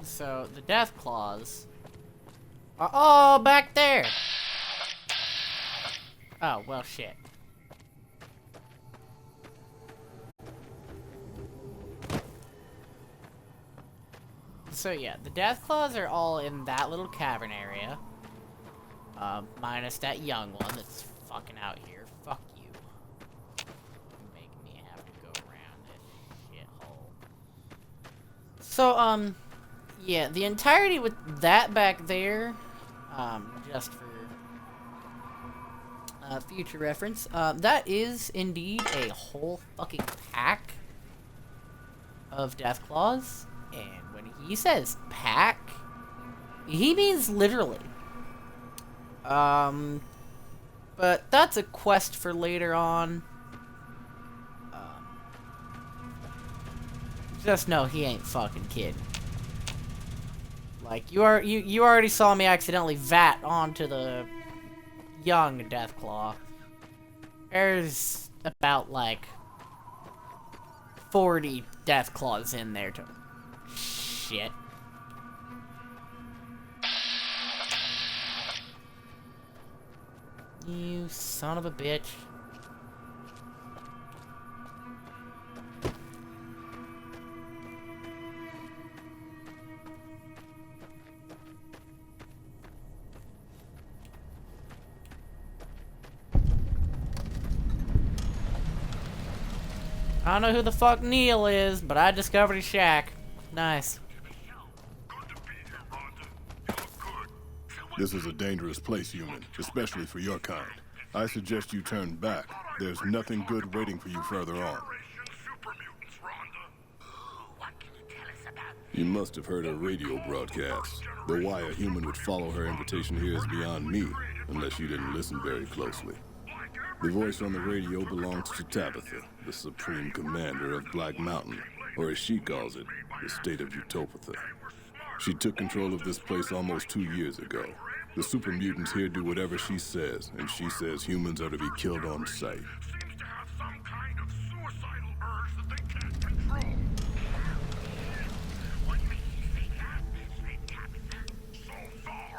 Speaker 1: So, the death claws are all back there. Oh, well, shit. So yeah, the death claws are all in that little cavern area. Minus that young one that's fucking out here. Fuck you. Make me have to go around this shithole. So, yeah, the entirety with that back there, just for future reference, that is indeed a whole fucking pack of death claws. And when he says pack, he means literally. But that's a quest for later on. Just know he ain't fucking kidding. Like, you already saw me accidentally vat onto the young Deathclaw. There's about, like, 40 Deathclaws in there to... Shit. You son of a bitch. I don't know who the fuck Neil is, but I discovered his shack. Nice.
Speaker 12: This is a dangerous place, human, especially for your kind. I suggest you turn back. There's nothing good waiting for you further on. You must have heard her radio broadcast. The why a human would follow her invitation here is beyond me, unless you didn't listen very closely. The voice on the radio belongs to Tabitha, the supreme commander of Black Mountain, or as she calls it, the state of Utopatha. She took control of this place almost 2 years ago. The super mutants here do whatever she says, and she says humans are to be killed on sight.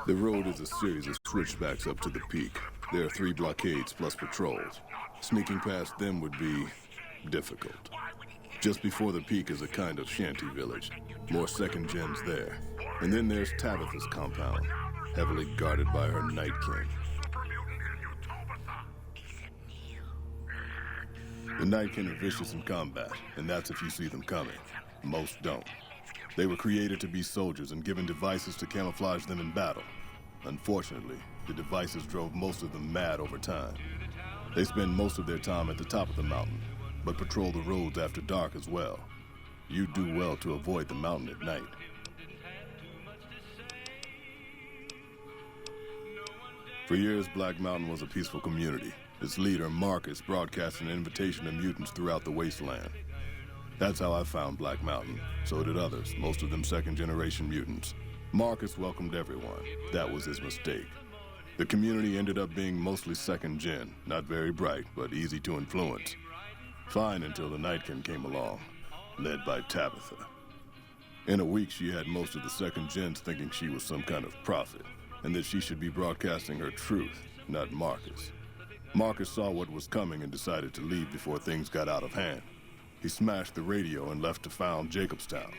Speaker 12: The road is a series of switchbacks up to the peak. There are 3 blockades plus patrols. Sneaking past them would be difficult. Just before the peak is a kind of shanty village. More second gens there. And then there's Tabitha's compound, heavily guarded by her Night King. The Nightkin are vicious in combat, and that's if you see them coming. Most don't. They were created to be soldiers and given devices to camouflage them in battle. Unfortunately, the devices drove most of them mad over time. They spend most of their time at the top of the mountain, but patrol the roads after dark as well. You do well to avoid the mountain at night. For years, Black Mountain was a peaceful community. Its leader, Marcus, broadcast an invitation to mutants throughout the wasteland. That's how I found Black Mountain. So did others, most of them second-generation mutants. Marcus welcomed everyone. That was his mistake. The community ended up being mostly second-gen, not very bright, but easy to influence. Fine until the Nightkin came along, led by Tabitha. In a week, she had most of the second-gens thinking she was some kind of prophet, and that she should be broadcasting her truth, not Marcus. Marcus saw what was coming and decided to leave before things got out of hand. He smashed the radio and left to found Jacobstown.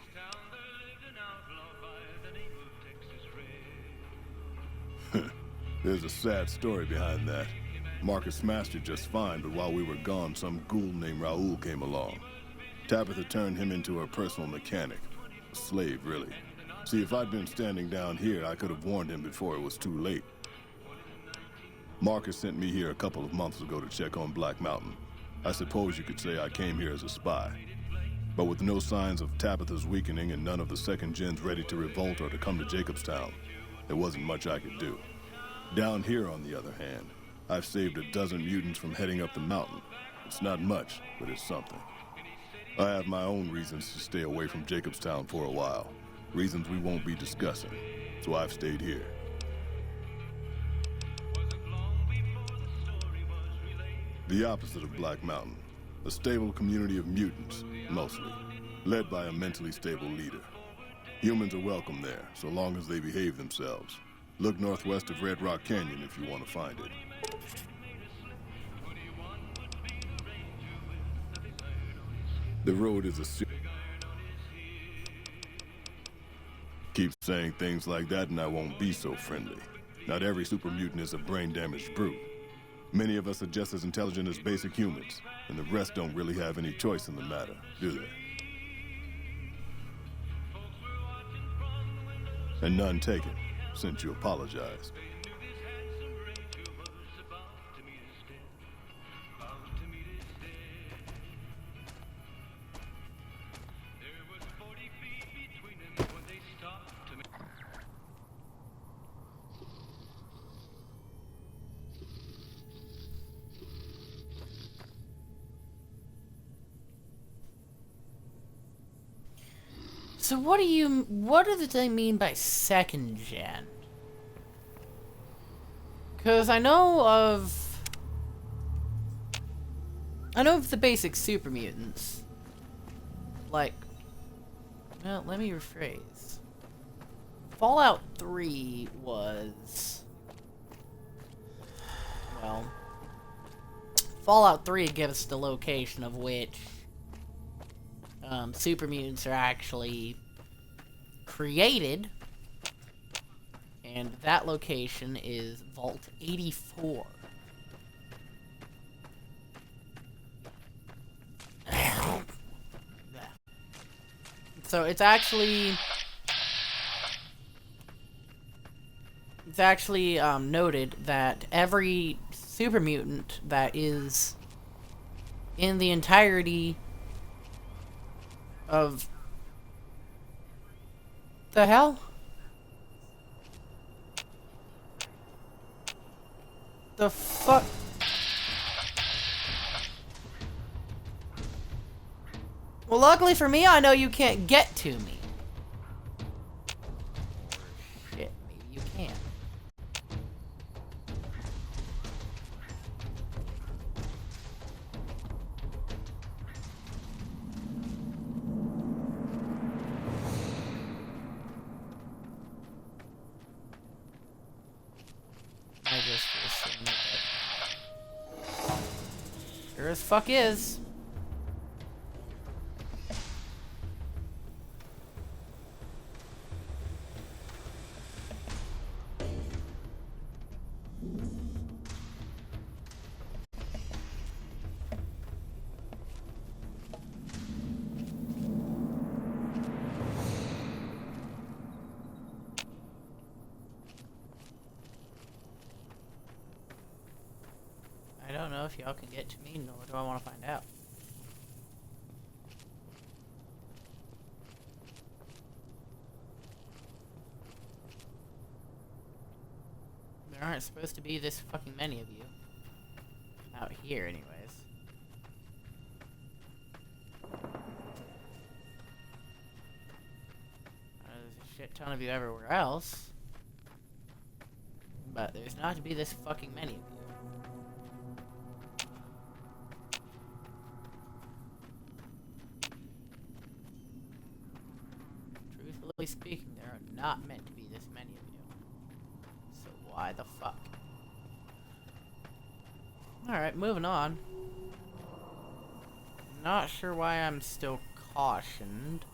Speaker 12: There's a sad story behind that. Marcus smashed it just fine, but while we were gone, some ghoul named Raoul came along. Tabitha turned him into her personal mechanic. A slave, really. See, if I'd been standing down here, I could have warned him before it was too late. Marcus sent me here a couple of months ago to check on Black Mountain. I suppose you could say I came here as a spy. But with no signs of Tabitha's weakening and none of the second gens ready to revolt or to come to Jacobstown, there wasn't much I could do. Down here, on the other hand, I've saved a dozen mutants from heading up the mountain. It's not much, but it's something. I have my own reasons to stay away from Jacobstown for a while. Reasons we won't be discussing, so I've stayed here. The opposite of Black Mountain. A stable community of mutants, mostly, led by a mentally stable leader. Humans are welcome there, so long as they behave themselves. Look northwest of Red Rock Canyon if you want to find it. The road is a... Keep saying things like that and I won't be so friendly. Not every super mutant is a brain-damaged brute. Many of us are just as intelligent as basic humans, and the rest don't really have any choice in the matter, do they? And none taken, since you apologized.
Speaker 1: So what do they mean by second gen? Because I know of the basic super mutants. Like, well, let me rephrase. Fallout 3 was, well, Fallout 3 gives us the location of which super mutants are actually created, and that location is Vault 84. So it's actually noted that every super mutant that is in the entirety of the hell? The fuck? Well, luckily for me, I know you can't get to me. Shit, maybe you can. I just assumed that. Sure as fuck is. if y'all can get to me, nor do I want to find out. There aren't supposed to be this fucking many of you. Out here, anyways. There's a shit ton of you everywhere else. But there's not to be this fucking many of you. Truthfully speaking, there are not meant to be this many of you. So why the fuck? Alright, moving on. Not sure why I'm still cautioned.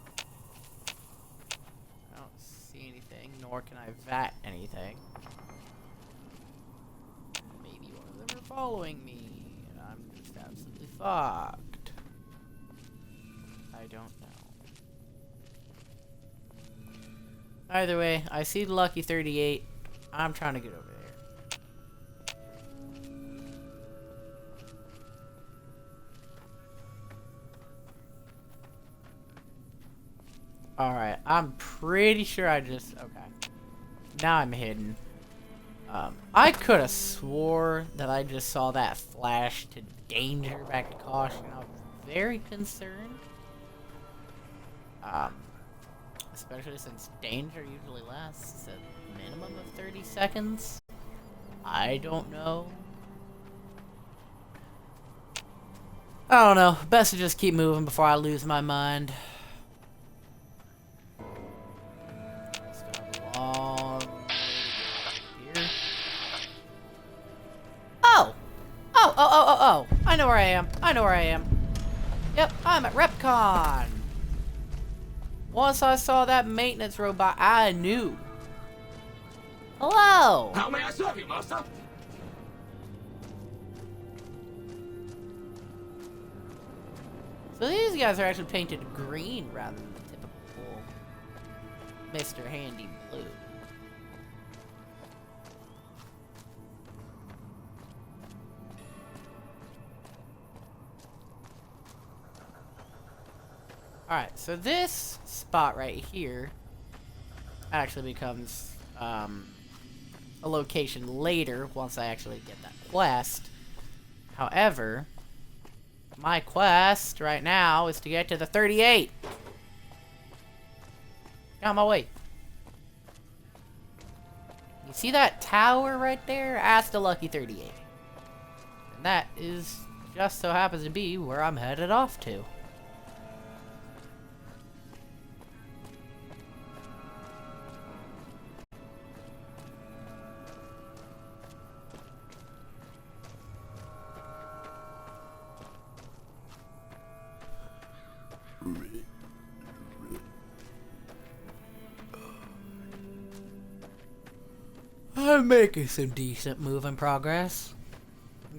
Speaker 1: I don't see anything, nor can I vat anything. Maybe one of them are following me, and I'm just absolutely fucked. I don't know. Either way, I see the Lucky 38. I'm trying to get over there. Alright, I'm pretty sure I just... Okay. Now I'm hidden. I could have swore that I just saw that flash to danger back to caution. I was very concerned. Especially since danger usually lasts a minimum of 30 seconds. I don't know. I don't know. Best to just keep moving before I lose my mind. Still have a long way to go here. Oh! Oh! I know where I am. Yep, I'm at Repcon. Once I saw that maintenance robot, I knew. Hello!
Speaker 13: How may I serve you, master?
Speaker 1: So these guys are actually painted green rather than the typical Mr. Handy blue. Alright, so this spot right here actually becomes a location later once I actually get that quest. However, my quest right now is to get to the 38. Get on my way. You see that tower right there? That's the Lucky 38. And that is just so happens to be where I'm headed off to. I'm making some decent moving progress.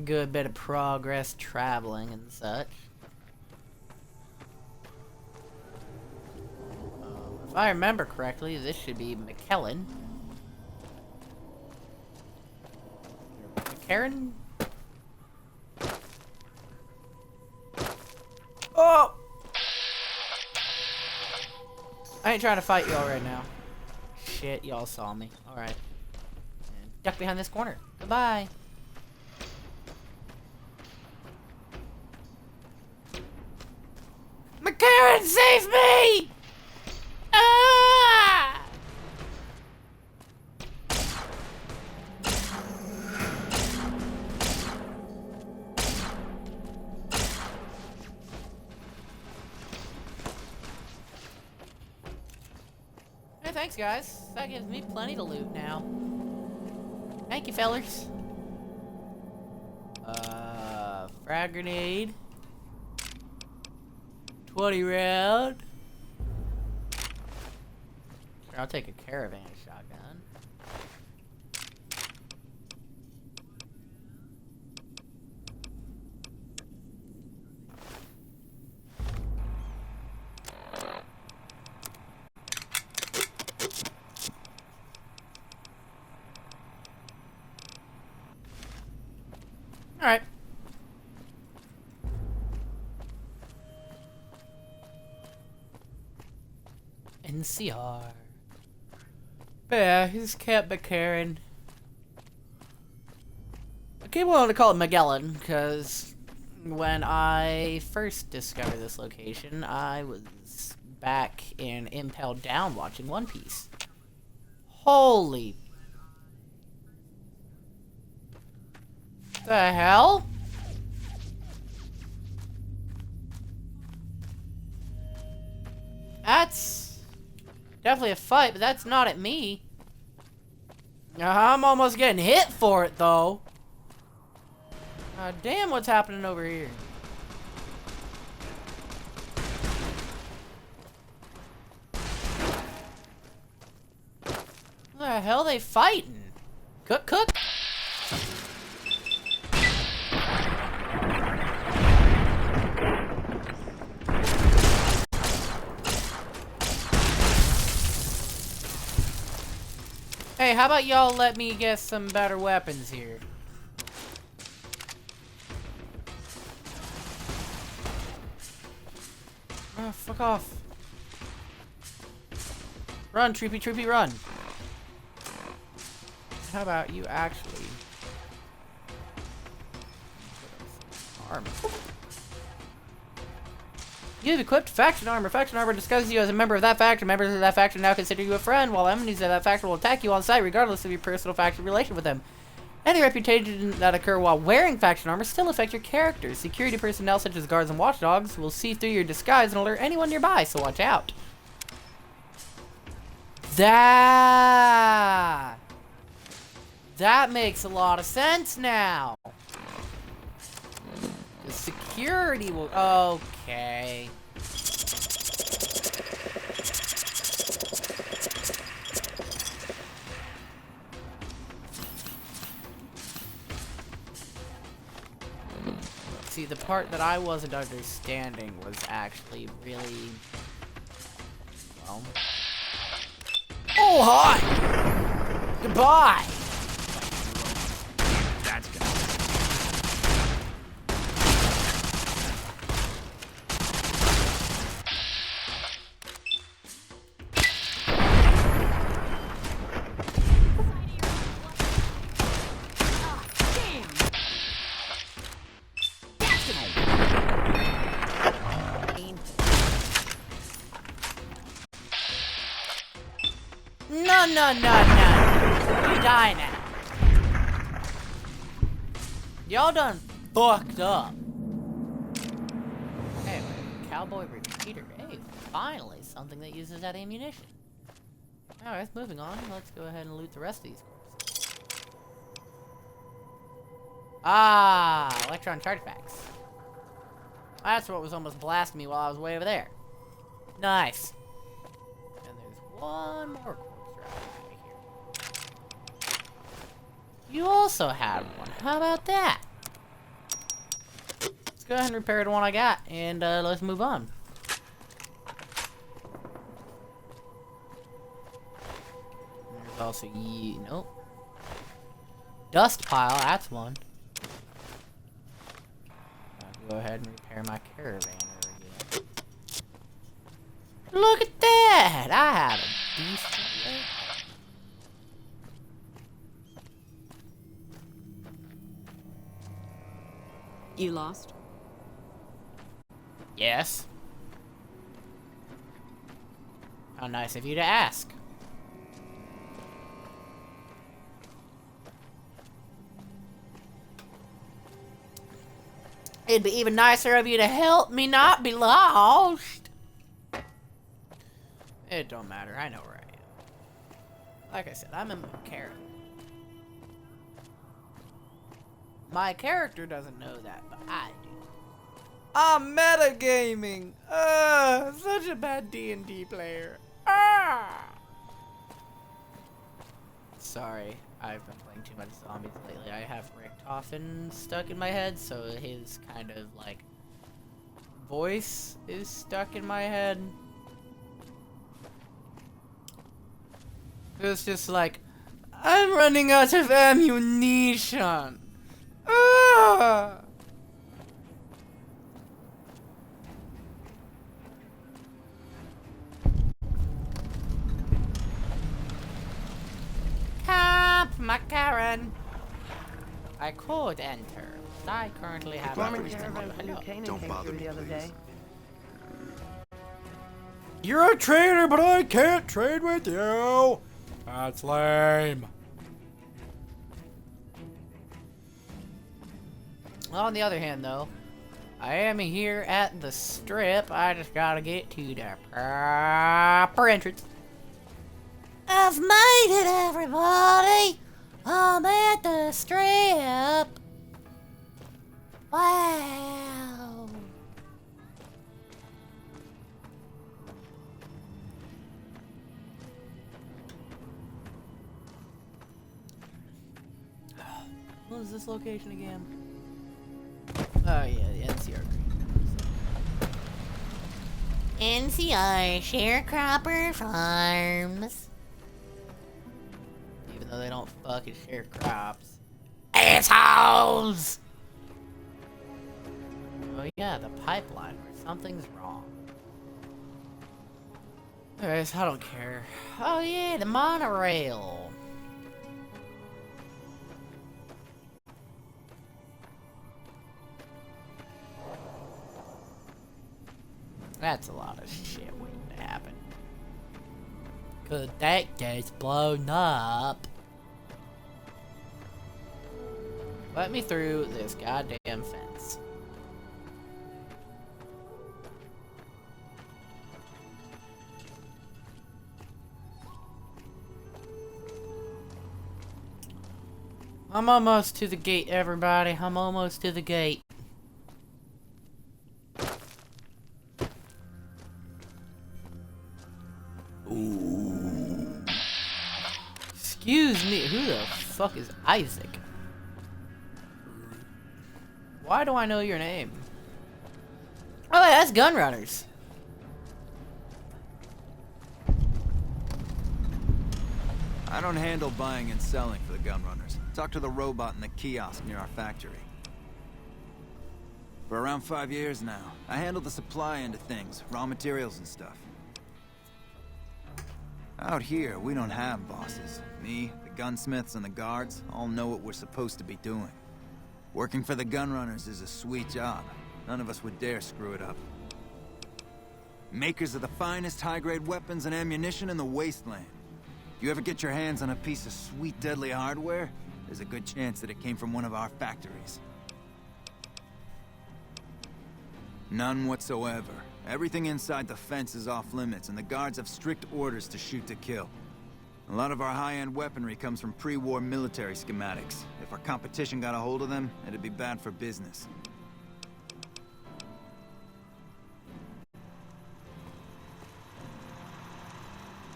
Speaker 1: Good bit of progress traveling and such. If I remember correctly, this should be McKellen. McCarran? Oh! I ain't trying to fight y'all right now. Shit, y'all saw me. Alright. Duck behind this corner. Goodbye. McCarran, save me! Ah! Hey, thanks, guys. That gives me plenty to loot now. Thank you, fellers. Frag grenade. 20 round. Sure, I'll take a caravan shotgun. Alright. NCR. But yeah, he's Camp McCarran. I keep wanting to call it Magellan, because when I first discovered this location, I was back in Impel Down watching One Piece. Holy... the hell? That's definitely a fight, but that's not at me. I'm almost getting hit for it, though. Damn, what's happening over here? What the hell are they fighting? Cook, cook? Hey, how about y'all let me get some better weapons here? Oh, fuck off. Run, Troopy, Troopy, run. How about you actually... armor. You have equipped faction armor. Faction armor disguises you as a member of that faction. Members of that faction now consider you a friend, while enemies of that faction will attack you on sight regardless of your personal faction relation with them. Any reputations that occur while wearing faction armor still affect your character. Security personnel such as guards and watchdogs will see through your disguise and alert anyone nearby, so watch out. That makes a lot of sense now. The security will... okay. See, the part that I wasn't understanding was actually really... well... oh, hi! Goodbye! That's good. No. You die now. Y'all done fucked up. Hey, cowboy repeater. Hey, finally, something that uses that ammunition. Alright, moving on. Let's go ahead and loot the rest of these corpses. Ah, electron artifacts. That's what was almost blasting me while I was way over there. Nice. And there's one more corpse. You also had one. How about that? Let's go ahead and repair the one I got, and let's move on. There's also nope. Dust pile. That's one. I'll go ahead and repair my caravan again. Look at that! I have a decent way.
Speaker 13: You lost?
Speaker 1: Yes. How nice of you to ask. It'd be even nicer of you to help me not be lost. It don't matter. I know where I am. Like I said, I'm in McCarran. My character doesn't know that, but I do. I'm metagaming! Such a bad D&D player. Sorry, I've been playing too much zombies lately. I have Richtofen stuck in my head, so his kind of, like, voice is stuck in my head. It's just like, I'm running out of ammunition. my Karen. I could enter, but I currently have a reason to.
Speaker 11: Don't bother me,
Speaker 14: the other day.
Speaker 15: You're a trader, but I can't trade with you. That's lame.
Speaker 1: On the other hand, though, I am here at the strip. I just gotta get to the proper entrance. I've made it, everybody! I'm at the strip. Wow. What is this location again? Oh yeah, the NCR. NCR Sharecropper Farms. Even though they don't fucking share crops. Assholes! Oh yeah, the pipeline where something's wrong. Anyways, I don't care. Oh yeah, the monorail. That's a lot of shit waiting to happen. Cause that gate's blown up. Let me through this goddamn fence. I'm almost to the gate, everybody. I'm almost to the gate.
Speaker 8: Ooh.
Speaker 1: Excuse me, who the fuck is Isaac? Why do I know your name? Oh, yeah, that's Gunrunners.
Speaker 16: I don't handle buying and selling for the Gunrunners. Talk to the robot in the kiosk near our factory. For around 5 years now, I handle the supply end of things, raw materials and stuff. Out here, we don't have bosses. Me, the gunsmiths, and the guards all know what we're supposed to be doing. Working for the Gunrunners is a sweet job. None of us would dare screw it up. Makers of the finest high-grade weapons and ammunition in the wasteland. If you ever get your hands on a piece of sweet, deadly hardware, there's a good chance that it came from one of our factories. None whatsoever. Everything inside the fence is off limits, and the guards have strict orders to shoot to kill. A lot of our high-end weaponry comes from pre-war military schematics. If our competition got a hold of them, it'd be bad for business.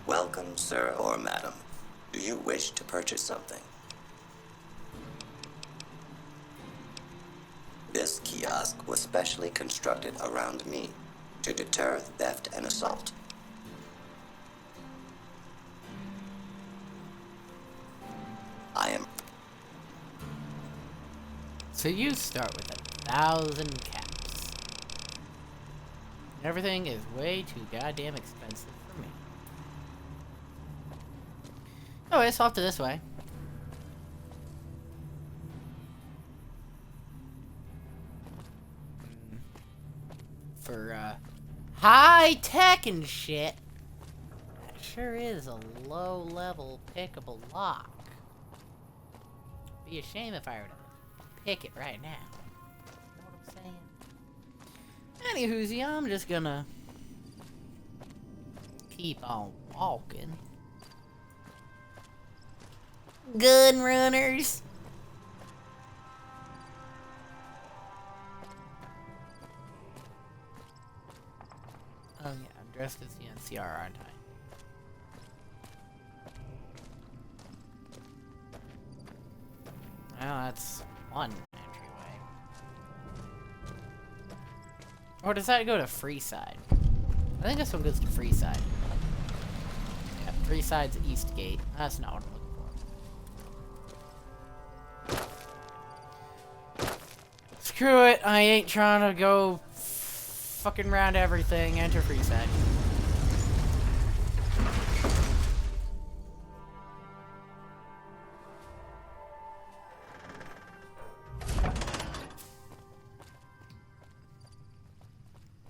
Speaker 17: Welcome, sir or madam. Do you wish to purchase something? This kiosk was specially constructed around me to deter theft and assault. I am...
Speaker 1: So you start with 1,000 caps. Everything is way too goddamn expensive for me. Oh, it's off to this way. For, high tech and shit. That sure is a low-level pickable lock. Be a shame if I were to pick it right now. Know what I'm saying? Anywhoosie, I'm just gonna keep on walking. Gunrunners. Oh yeah, I'm dressed as the NCR, aren't I? Well, that's one entryway. Or does that go to Freeside? I think this one goes to Freeside. Yeah, Freeside's East Gate. That's not what I'm looking for. Screw it, I ain't trying to go fucking round everything. Enter Freeside.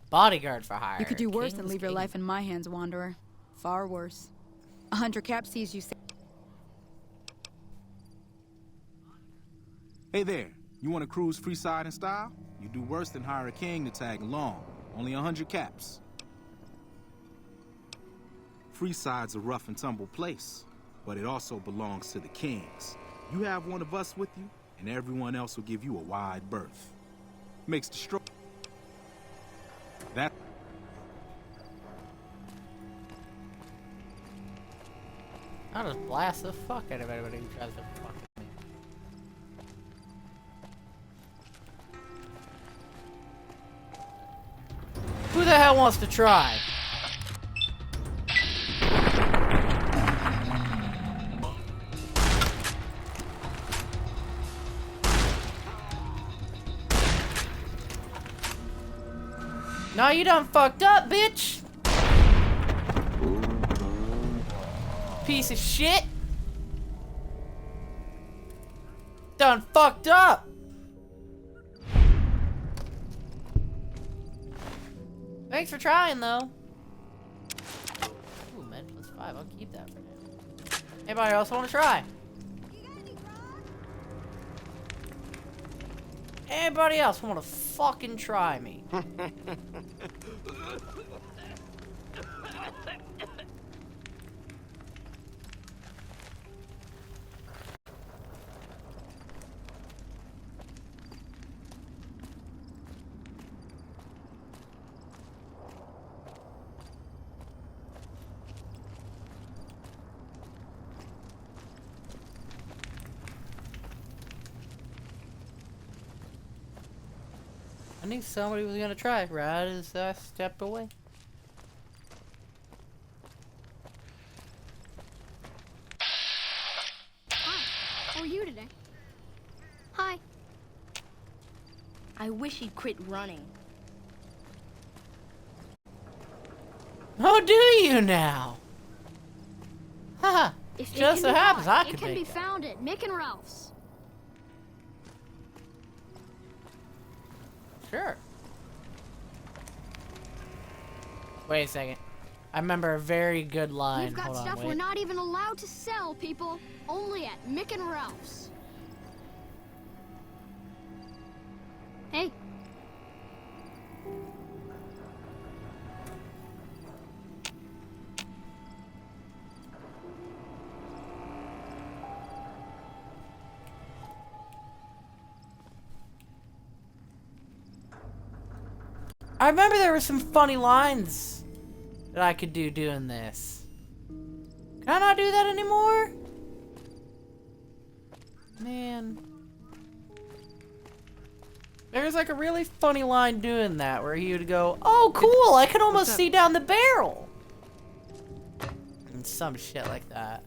Speaker 1: Bodyguard for hire.
Speaker 2: You could do worse than
Speaker 1: King's
Speaker 2: leave your
Speaker 1: King.
Speaker 2: life in my hands, Wanderer. Far worse. 100 Cap sees you.
Speaker 14: Hey there, you want to cruise Freeside in style? You do worse than hire a king to tag along. Only 100 caps. Freeside's a rough and tumble place, but it also belongs to the kings. You have one of us with you, and everyone else will give you a wide berth. Makes the stroke. That.
Speaker 1: I'll just blast the fuck out of everybody who tries to fuck me. Who the hell wants to try? No, you done fucked up, bitch! Piece of shit! Done fucked up! Thanks for trying, though. Ooh, med +5. I'll keep that for now. Anybody else want to try? Anybody else want to fucking try me? I knew somebody was gonna try right as I stepped away.
Speaker 18: Hi, how are you today? Hi. I wish he'd quit running.
Speaker 1: Oh, do you now? Haha.
Speaker 18: If it
Speaker 1: Just
Speaker 18: can
Speaker 1: so
Speaker 18: be
Speaker 1: happens
Speaker 18: bought,
Speaker 1: I
Speaker 18: it
Speaker 1: could
Speaker 18: can be
Speaker 1: make that.
Speaker 18: found at Mick and Ralph's.
Speaker 1: Sure. Wait a second. I remember a very good line.
Speaker 18: We've got
Speaker 1: Hold on,
Speaker 18: stuff
Speaker 1: wait.
Speaker 18: we're not even allowed to sell, people. Only at Mick and Ralph's. Hey.
Speaker 1: I remember there were some funny lines that I could do doing this. Can I not do that anymore? Man. There's like a really funny line doing that where he would go, "Oh, cool, I can almost see down the barrel." And some shit like that.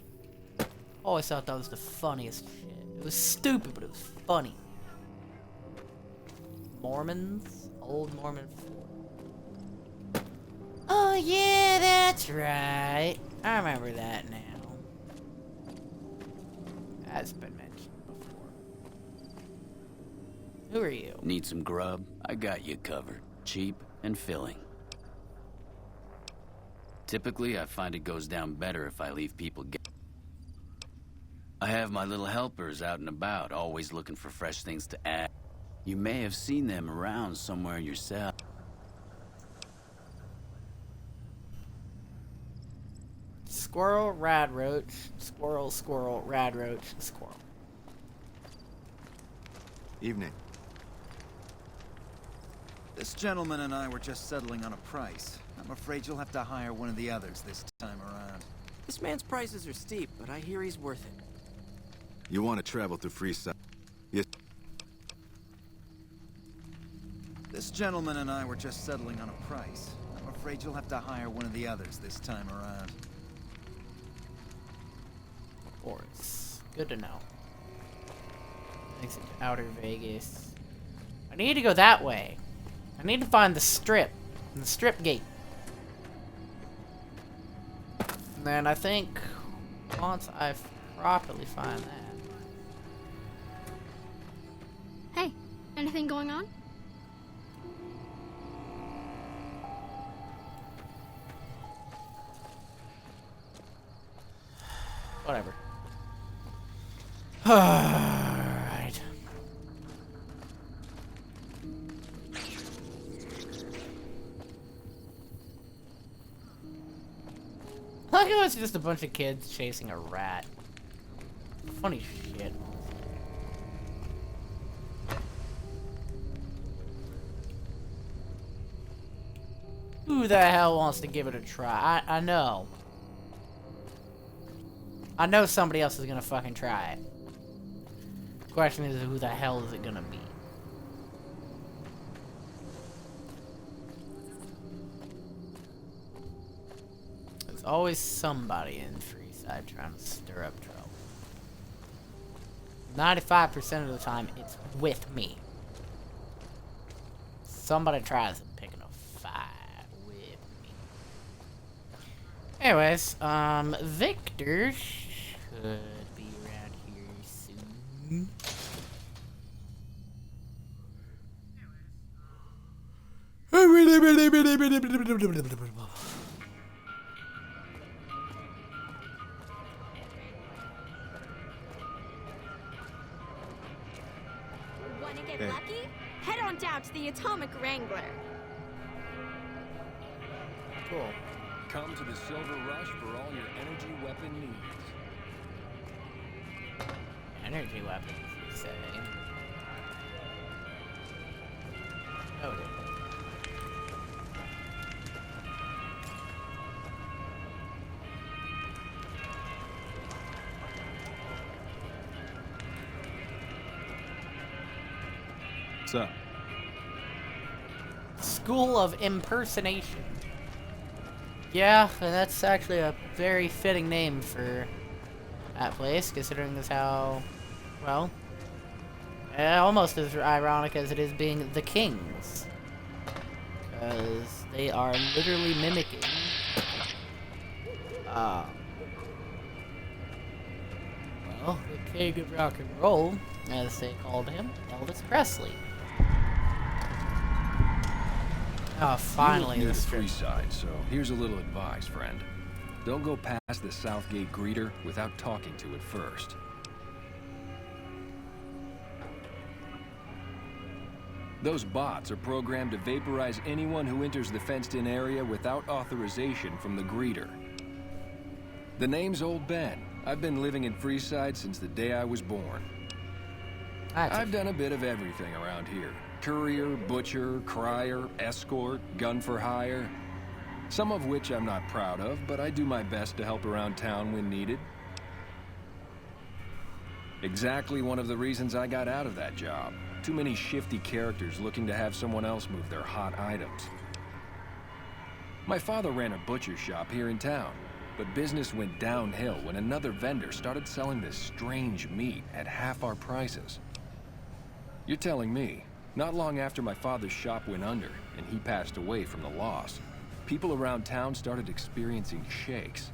Speaker 1: Always thought that was the funniest shit. It was stupid, but it was funny. Mormons? Old Mormon fort. Oh yeah, that's right. I remember that now. That's been mentioned before. Who are you?
Speaker 8: Need some grub? I got you covered. Cheap and filling. Typically, I find it goes down better if I leave people get. I have my little helpers out and about, always looking for fresh things to add. You may have seen them around somewhere yourself.
Speaker 1: Squirrel, rad roach, squirrel, squirrel, rad roach, squirrel.
Speaker 11: Evening.
Speaker 16: This gentleman and I were just settling on a price. I'm afraid you'll have to hire one of the others this time around.
Speaker 19: This man's prices are steep, but I hear he's worth it.
Speaker 11: You want to travel through Freeside? Yes.
Speaker 16: This gentleman and I were just settling on a price. I'm afraid you'll have to hire one of the others this time around.
Speaker 1: Of course. Good to know. Exit to Outer Vegas. I need to go that way. I need to find the strip. The strip gate. And then I think once I properly find that.
Speaker 18: Hey, anything going on?
Speaker 1: Whatever. Alright. Look how it's just a bunch of kids chasing a rat. Funny shit. Who the hell wants to give it a try? I know. I know somebody else is gonna fucking try it. Question is, who the hell is it gonna be? There's always somebody in Freeside trying to stir up trouble. 95% of the time, it's with me. Somebody tries picking a fight with me. Anyways, Victor should be around here soon.
Speaker 20: Wanna get lucky? Head on down to the Atomic Wrangler.
Speaker 1: Cool.
Speaker 21: Come to the Silver Rush for all your energy weapon needs.
Speaker 1: Energy weapons, you say? Oh.
Speaker 14: What's up?
Speaker 1: School of Impersonation. Yeah, and that's actually a very fitting name for that place, considering as how, well, almost as ironic as it is being the Kings. Because they are literally mimicking, well, the king of rock and roll, as they called him, Elvis Presley. Oh, finally,
Speaker 21: you look
Speaker 1: this
Speaker 21: new to Freeside, so here's a little advice, friend. Don't go past the Southgate greeter without talking to it first. Those bots are programmed to vaporize anyone who enters the fenced-in area without authorization from the greeter. The name's Old Ben. I've been living in Freeside since the day I was born. I've done a bit of everything around here. Courier, butcher, crier, escort, gun for hire. Some of which I'm not proud of, but I do my best to help around town when needed. Exactly one of the reasons I got out of that job. Too many shifty characters looking to have someone else move their hot items. My father ran a butcher shop here in town, but business went downhill when another vendor started selling this strange meat at half our prices. You're telling me, not long after my father's shop went under and he passed away from the loss, people around town started experiencing shakes.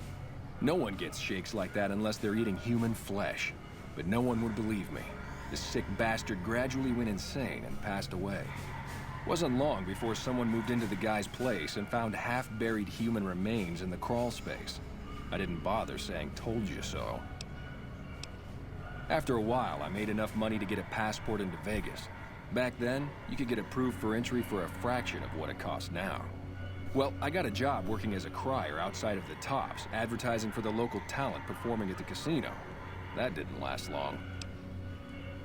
Speaker 21: No one gets shakes like that unless they're eating human flesh, but no one would believe me. The sick bastard gradually went insane and passed away. Wasn't long before someone moved into the guy's place and found half-buried human remains in the crawl space. I didn't bother saying "told you so." After a while, I made enough money to get a passport into Vegas. Back then, you could get approved for entry for a fraction of what it costs now. Well, I got a job working as a crier outside of the Tops, advertising for the local talent performing at the casino. That didn't last long.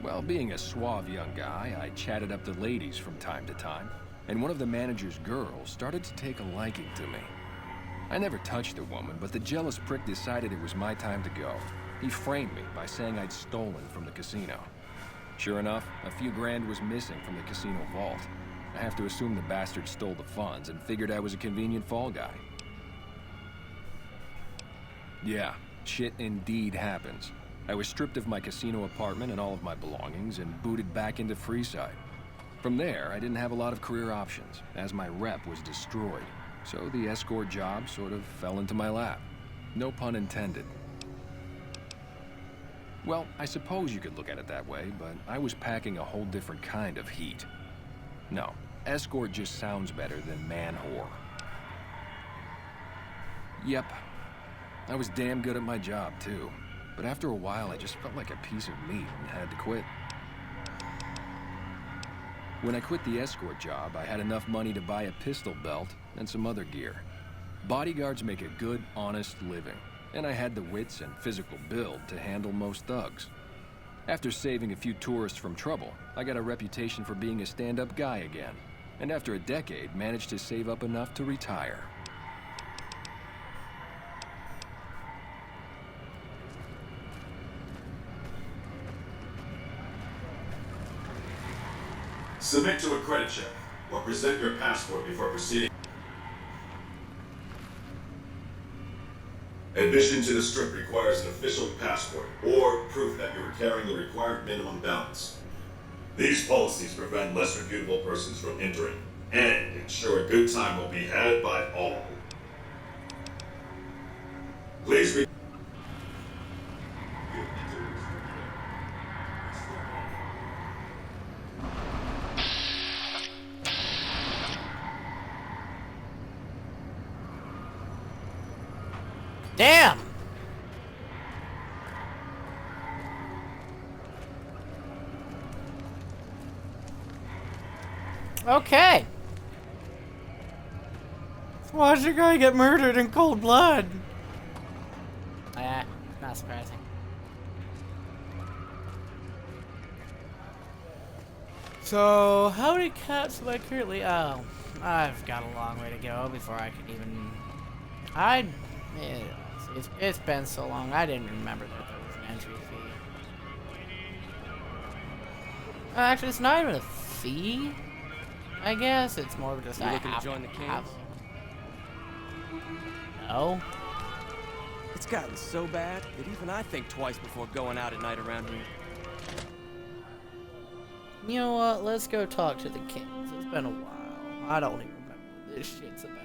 Speaker 21: Well, being a suave young guy, I chatted up the ladies from time to time, and one of the manager's girls started to take a liking to me. I never touched the woman, but the jealous prick decided it was my time to go. He framed me by saying I'd stolen from the casino. Sure enough, a few grand was missing from the casino vault. I have to assume the bastard stole the funds and figured I was a convenient fall guy. Yeah, shit indeed happens. I was stripped of my casino apartment and all of my belongings and booted back into Freeside. From there, I didn't have a lot of career options, as my rep was destroyed. So the escort job sort of fell into my lap. No pun intended. Well, I suppose you could look at it that way, but I was packing a whole different kind of heat. No, escort just sounds better than man-whore. Yep, I was damn good at my job, too. but after a while I just felt like a piece of meat and had to quit. When I quit the escort job, I had enough money to buy a pistol belt and some other gear. Bodyguards make a good, honest living, and I had the wits and physical build to handle most thugs. After saving a few tourists from trouble, I got a reputation for being a stand-up guy again, and after a decade, managed to save up enough to retire.
Speaker 3: Submit to a credit check, or present your passport before proceeding. Admission to the Strip requires an official passport, or proof that you are carrying the required minimum balance. These policies prevent less reputable persons from entering, and ensure a good time will be had by all. Please read.
Speaker 1: Damn! Okay. Watch a guy get murdered in cold blood. Not surprising. So, how many cats have I currently? Oh, I've got a long way to go before I could even. It's been so long. I didn't remember that there was an entry fee. Actually, it's not even a fee. I guess it's more of just
Speaker 5: You looking to join the Kings?
Speaker 1: No.
Speaker 5: It's gotten so bad that even I think twice before going out at night around here.
Speaker 1: You know what? Let's go talk to the Kings. It's been a while. I don't even remember what this shit's about.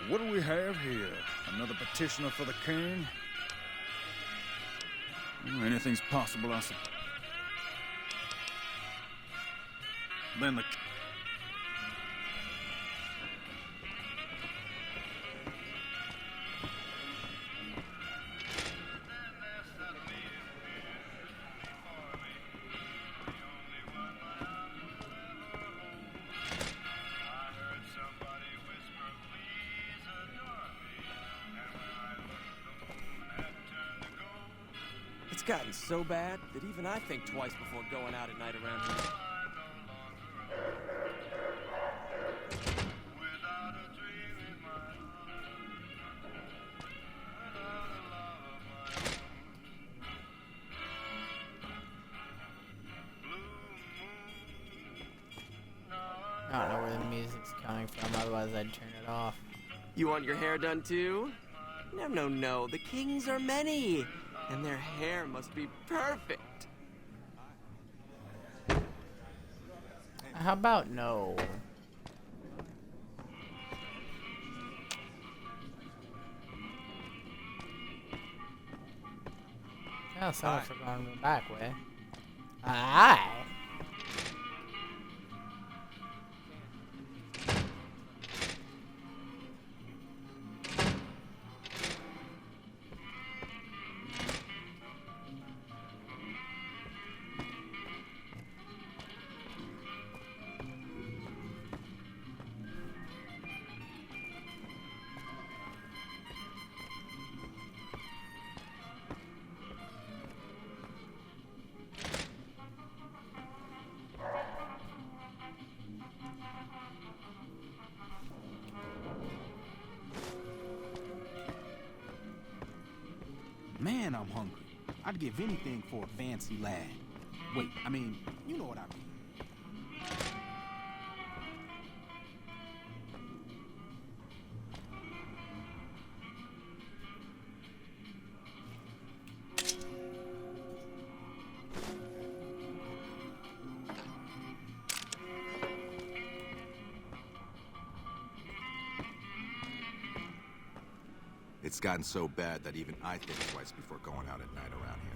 Speaker 22: What do we have here? Another petitioner for the king? Anything's possible, I suppose. Then the...
Speaker 5: It's gotten so bad that even I think twice before going out at night around here.
Speaker 1: I don't know where the music's coming from, otherwise I'd turn it off.
Speaker 5: You want your hair done too? No. The Kings are many, and their hair must be perfect.
Speaker 1: How about no? Yeah, so much for going the back way. Aye.
Speaker 14: Man, I'm hungry. I'd give anything for a fancy lad. Wait, I mean, you know what I mean.
Speaker 11: It's It's gotten so bad that even I think twice before going out at night around here.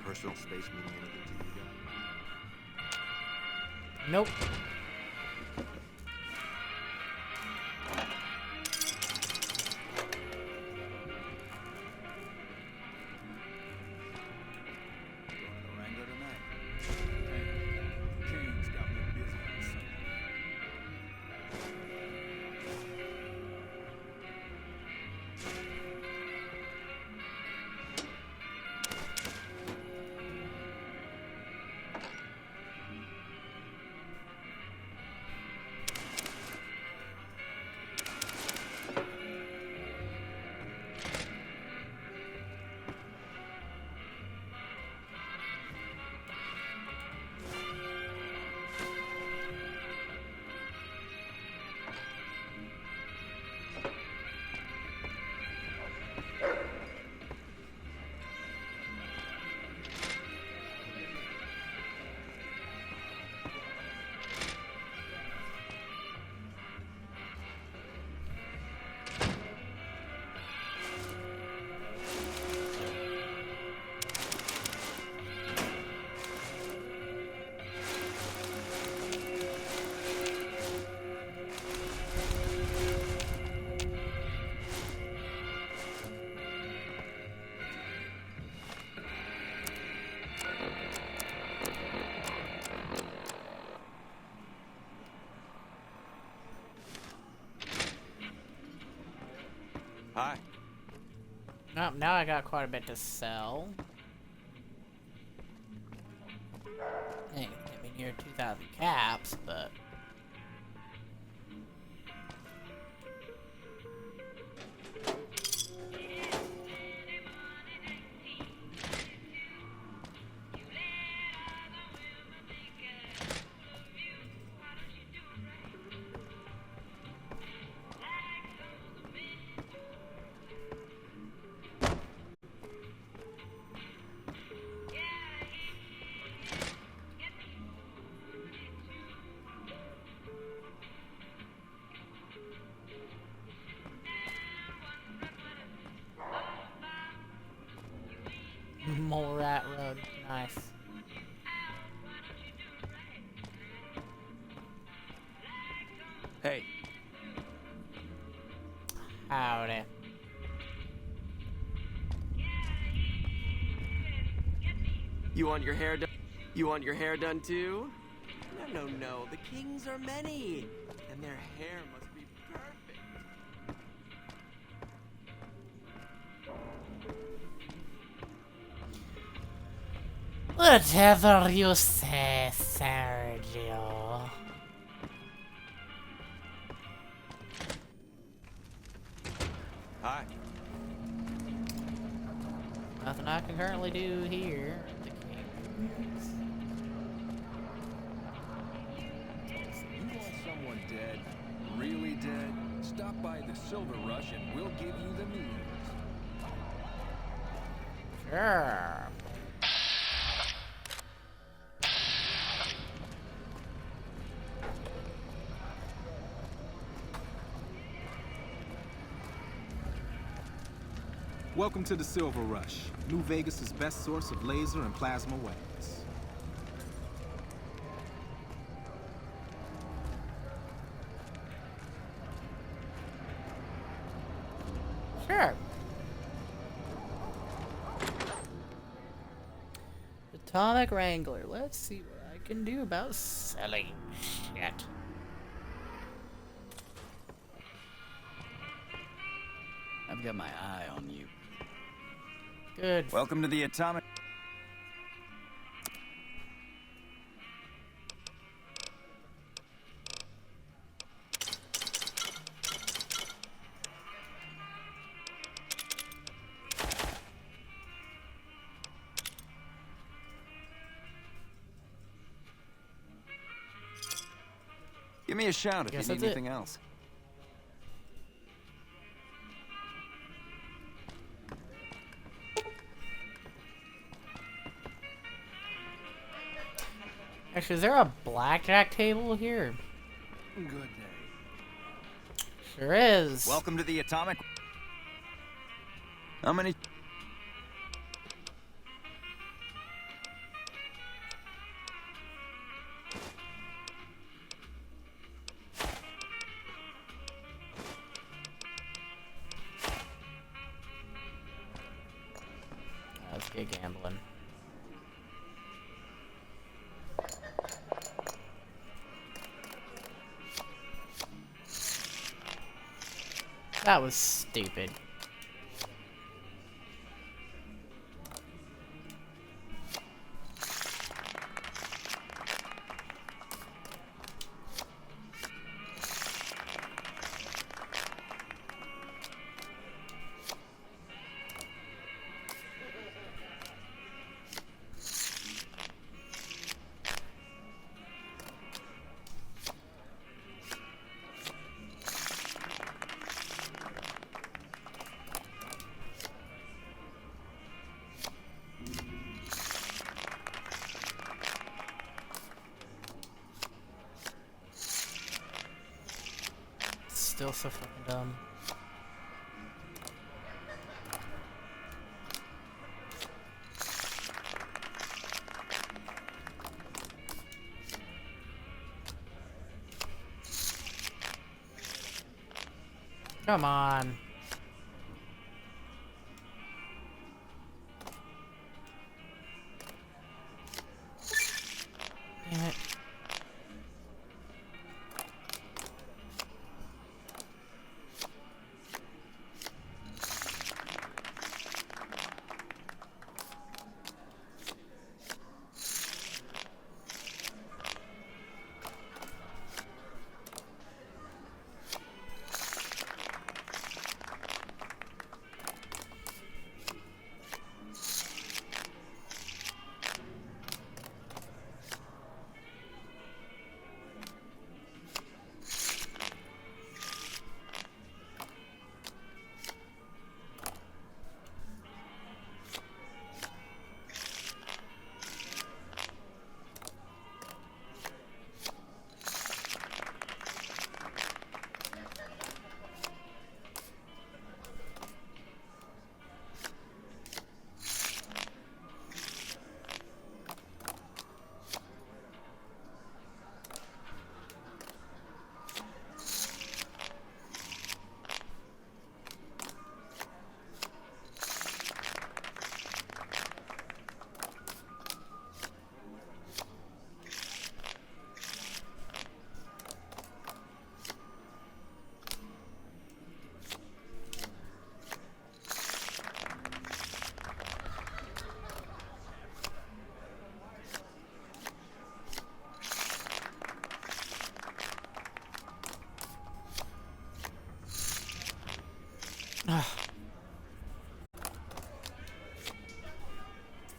Speaker 11: Personal space meaning anything to you guys?
Speaker 1: Nope.
Speaker 16: Wrangler tonight. Kane's got me busy on Sunday.
Speaker 5: Hi.
Speaker 1: Nope, now I got quite a bit to sell. Ain't gonna get me near 2,000 caps, but... Mole Rat Road, nice.
Speaker 5: Hey.
Speaker 1: Howdy.
Speaker 5: You want your hair done? You want your hair done too? No. The kings are many, and their hair must be perfect.
Speaker 1: Whatever you say, Sergio.
Speaker 5: Hi.
Speaker 1: Nothing I can currently do here. The Kings.
Speaker 21: You want someone dead, really dead? Stop by the Silver Rush and we'll give you the means.
Speaker 1: Sure.
Speaker 14: Welcome to the Silver Rush, New Vegas' best source of laser and plasma weapons.
Speaker 1: Sure. Atomic Wrangler. Let's see what I can do about selling shit.
Speaker 16: I've got my eye on you.
Speaker 1: Good.
Speaker 16: Welcome to the Atomic... Give me a shout if
Speaker 1: Guess
Speaker 16: you need
Speaker 1: that's it.
Speaker 16: anything else.
Speaker 1: Actually, is there a blackjack table here?
Speaker 16: Good day.
Speaker 1: Sure is.
Speaker 16: Welcome to the Atomic. How many?
Speaker 1: Let's get gambling. That was stupid. Still so fucking dumb. Come on. Damn it.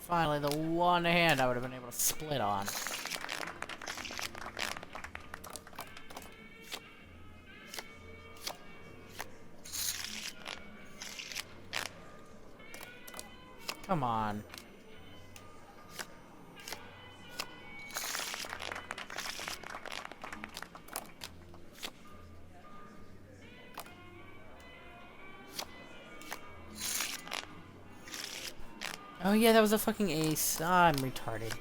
Speaker 1: Finally, the one hand I would have been able to split on. Come on. Oh yeah, that was a fucking ace. Ah, I'm retarded.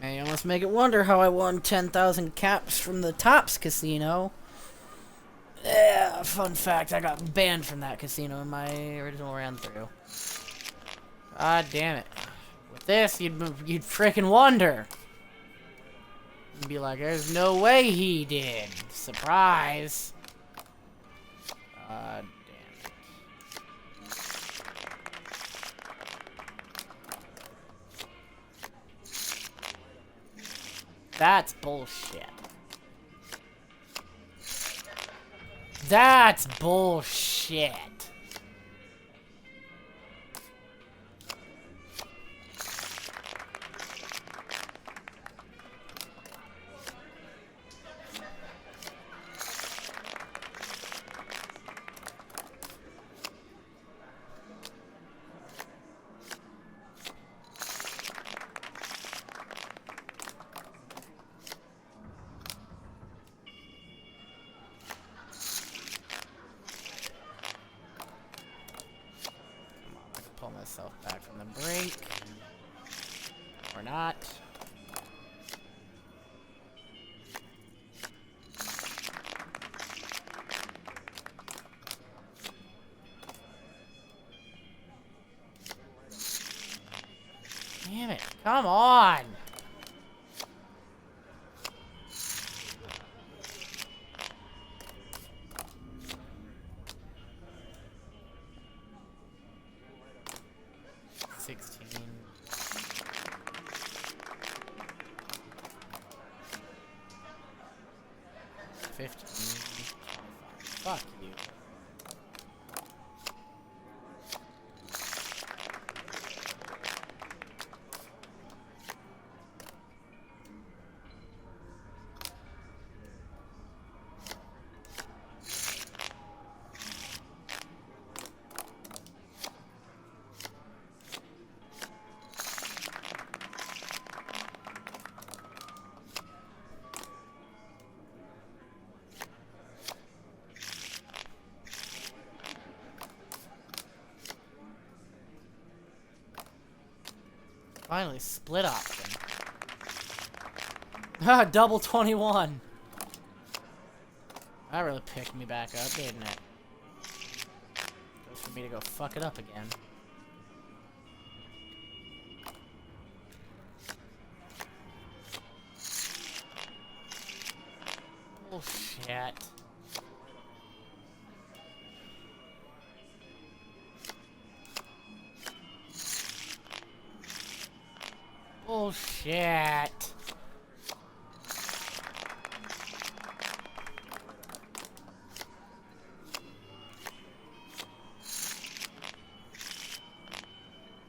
Speaker 1: You almost make it wonder how I won 10,000 caps from the Tops Casino. Yeah, fun fact, I got banned from that casino in my original run through. God damn it. this, you'd freaking wonder. You'd be like, there's no way he did. Surprise. Damn it. That's bullshit. That's bullshit. Pull myself back from the brink. Or not. Damn it. Come on. Fuck you. Finally, split option. Ah, double 21. That really picked me back up, didn't it? Goes for me to go fuck it up again. Bullshit. Bullshit.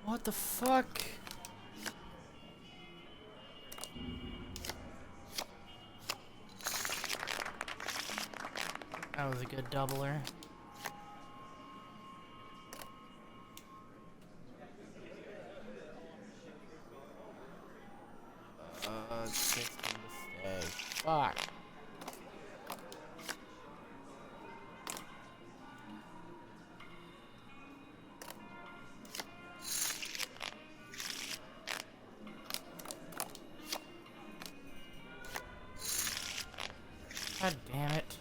Speaker 1: What the fuck? That was a good doubler. Fuck. God damn it.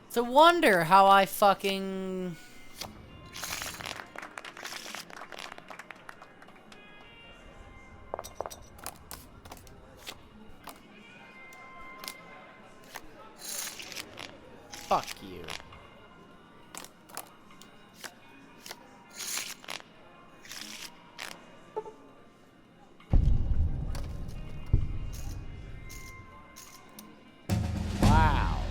Speaker 1: It's a wonder how I fucking... Fuck you. Wow.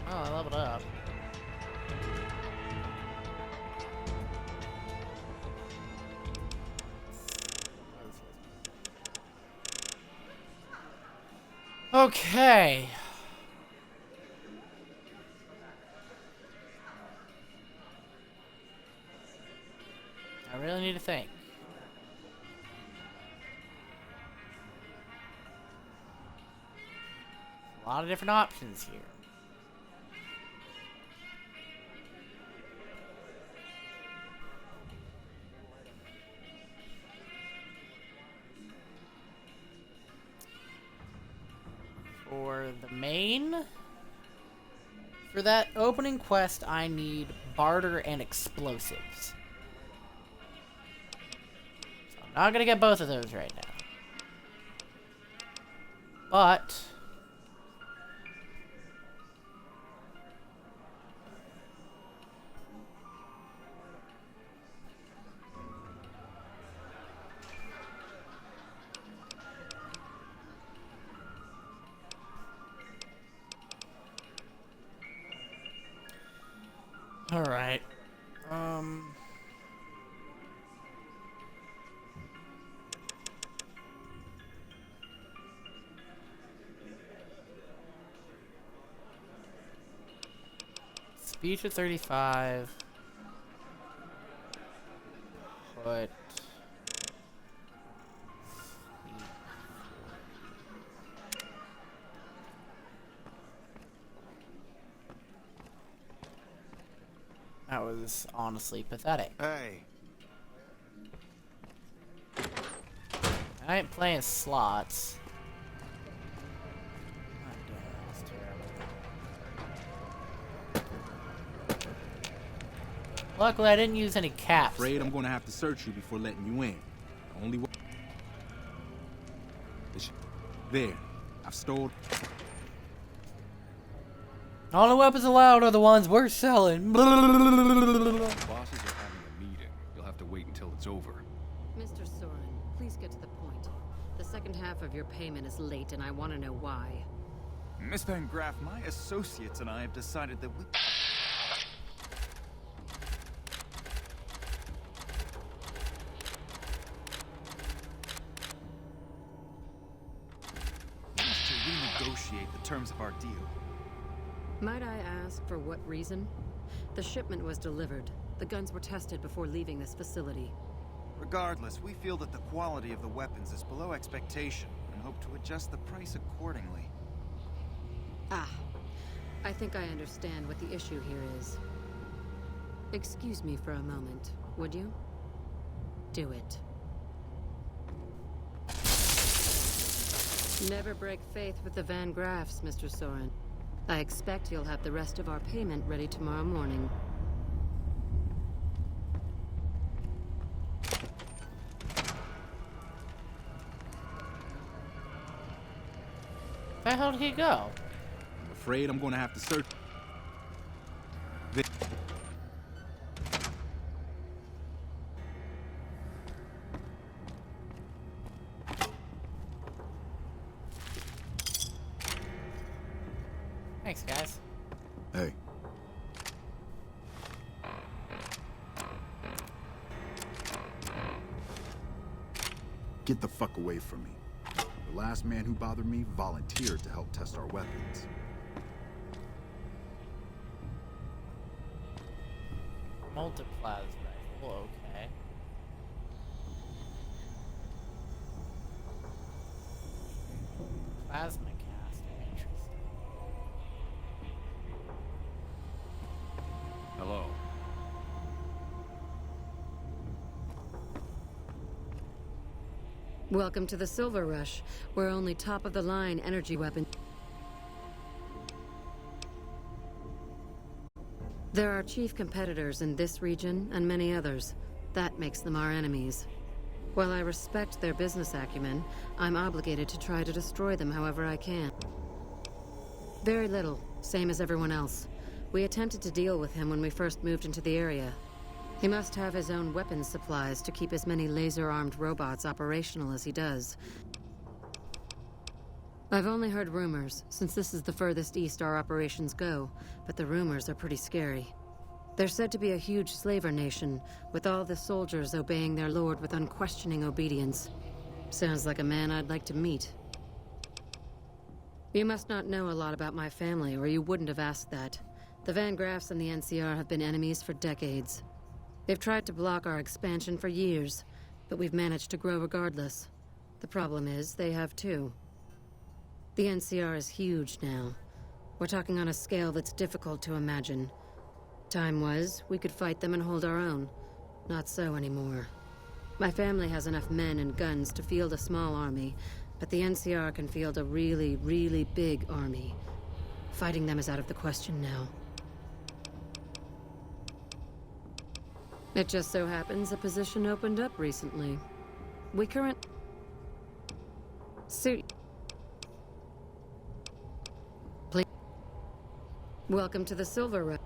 Speaker 1: Oh, I leveled up. Okay. I really need to think. A lot of different options here. the main... For that opening quest, I need barter and explosives. So I'm not gonna get both of those right now. But... Alright. Speed to 35. Put... That was honestly pathetic.
Speaker 16: Hey.
Speaker 1: I ain't playing slots. God damn, that's terrible. Luckily, I didn't use any caps.
Speaker 14: Afraid I'm gonna have to search you before letting you in. The only way. There. I've stolen.
Speaker 1: All the weapons allowed are the ones we're selling.
Speaker 21: The bosses are having a meeting. You'll have to wait until it's over.
Speaker 13: Mr. Soren, please get to the point. The second half of your payment is late, and I want to know why.
Speaker 16: Miss Van Graff, my associates and I have decided that we... to renegotiate the terms of our deal.
Speaker 13: Might I ask for what reason? The shipment was delivered. The guns were tested before leaving this facility.
Speaker 16: Regardless, we feel that the quality of the weapons is below expectation and hope to adjust the price accordingly.
Speaker 13: Ah, I think I understand what the issue here is. Excuse me for a moment, would you? Do it. Never break faith with the Van Graffs, Mr. Soren. I expect you'll have the rest of our payment ready tomorrow morning.
Speaker 1: Where the hell did he go?
Speaker 14: I'm afraid I'm gonna have to search.
Speaker 1: Thanks, guys.
Speaker 11: Hey. Get the fuck away from me. The last man who bothered me volunteered to help test our weapons.
Speaker 1: Multiplas rifle, okay. Plasma cast, interesting.
Speaker 21: Hello.
Speaker 13: Welcome to the Silver Rush. We're only top-of-the-line energy weapon. There are chief competitors in this region and many others. That makes them our enemies. While I respect their business acumen, I'm obligated to try to destroy them however I can. Very little, same as everyone else. We attempted to deal with him when we first moved into the area. He must have his own weapons supplies to keep as many laser-armed robots operational as he does. I've only heard rumors, since this is the furthest east our operations go, but the rumors are pretty scary. They're said to be a huge slaver nation, with all the soldiers obeying their lord with unquestioning obedience. Sounds like a man I'd like to meet. You must not know a lot about my family, or you wouldn't have asked that. The Van Graffs and the NCR have been enemies for decades. They've tried to block our expansion for years, but we've managed to grow regardless. The problem is, they have too. The NCR is huge now. We're talking on a scale that's difficult to imagine. Time was, we could fight them and hold our own. Not so anymore. My family has enough men and guns to field a small army, but the NCR can field a really, really big army. Fighting them is out of the question now. It just so happens a position opened up recently. We current... Suit... Please. Welcome to the Silver Rush.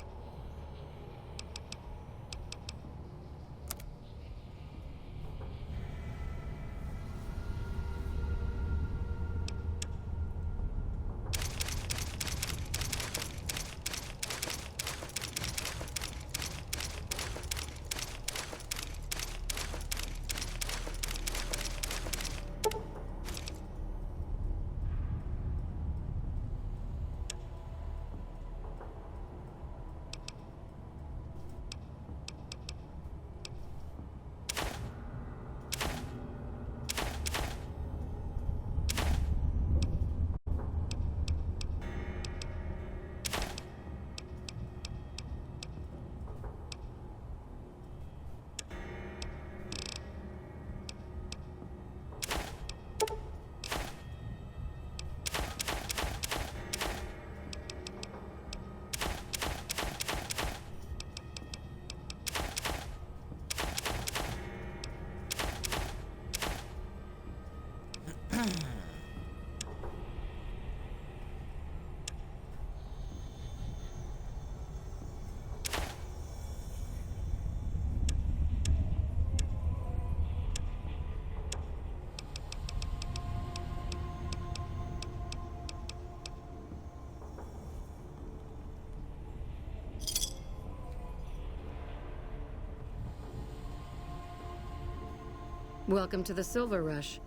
Speaker 13: Welcome to the Silver Rush.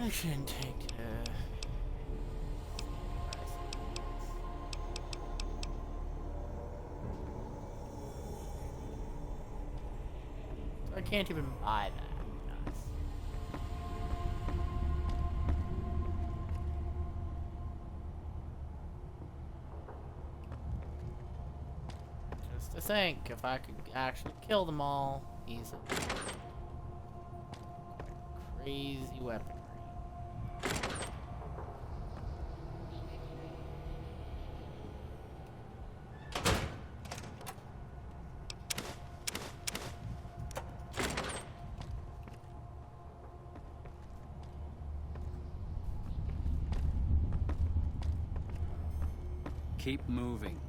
Speaker 1: I shouldn't take I can't even buy that. Nuts. Just to think, if I could actually kill them all easily. Crazy weaponry.
Speaker 6: Keep moving.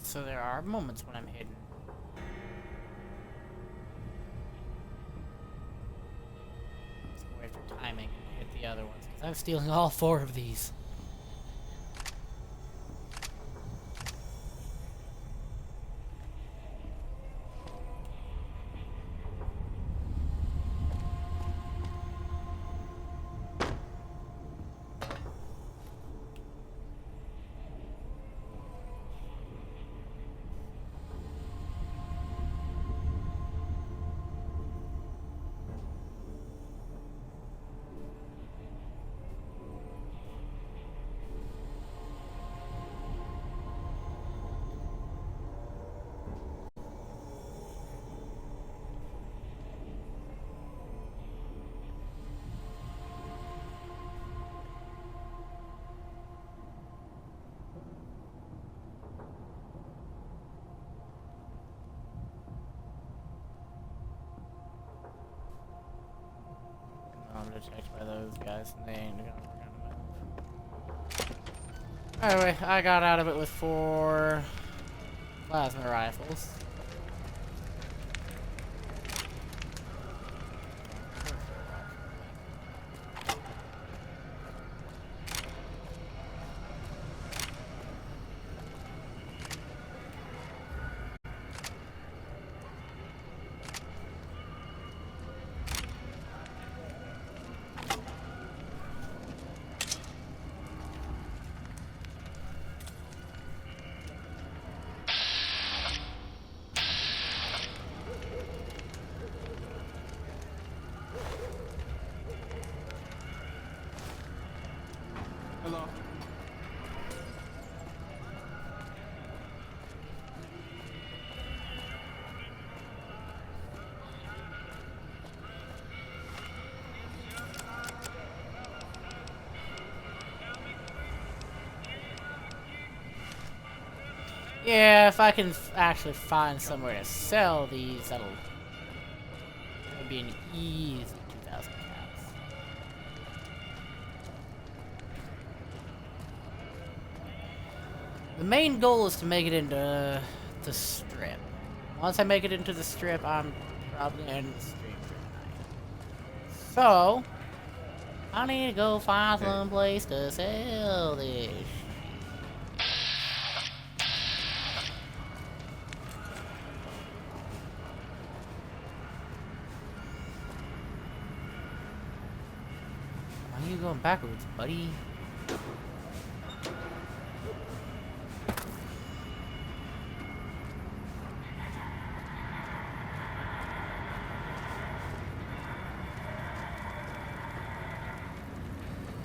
Speaker 6: So there are moments when I'm hidden. Let's go after timing and hit the other ones, because I'm stealing all 4 of these. checked by those guys, and they ain't gonna move. Anyway, I got out of it with 4 plasma rifles.
Speaker 14: Hello.
Speaker 6: Yeah, if I can actually find somewhere to sell these, that'll be an easy 2,000 caps. The main goal is to make it into the strip. Once I make it into the strip, I'm probably gonna end the stream for tonight. So, I need to go find some place to sell this. Why are you going backwards, buddy?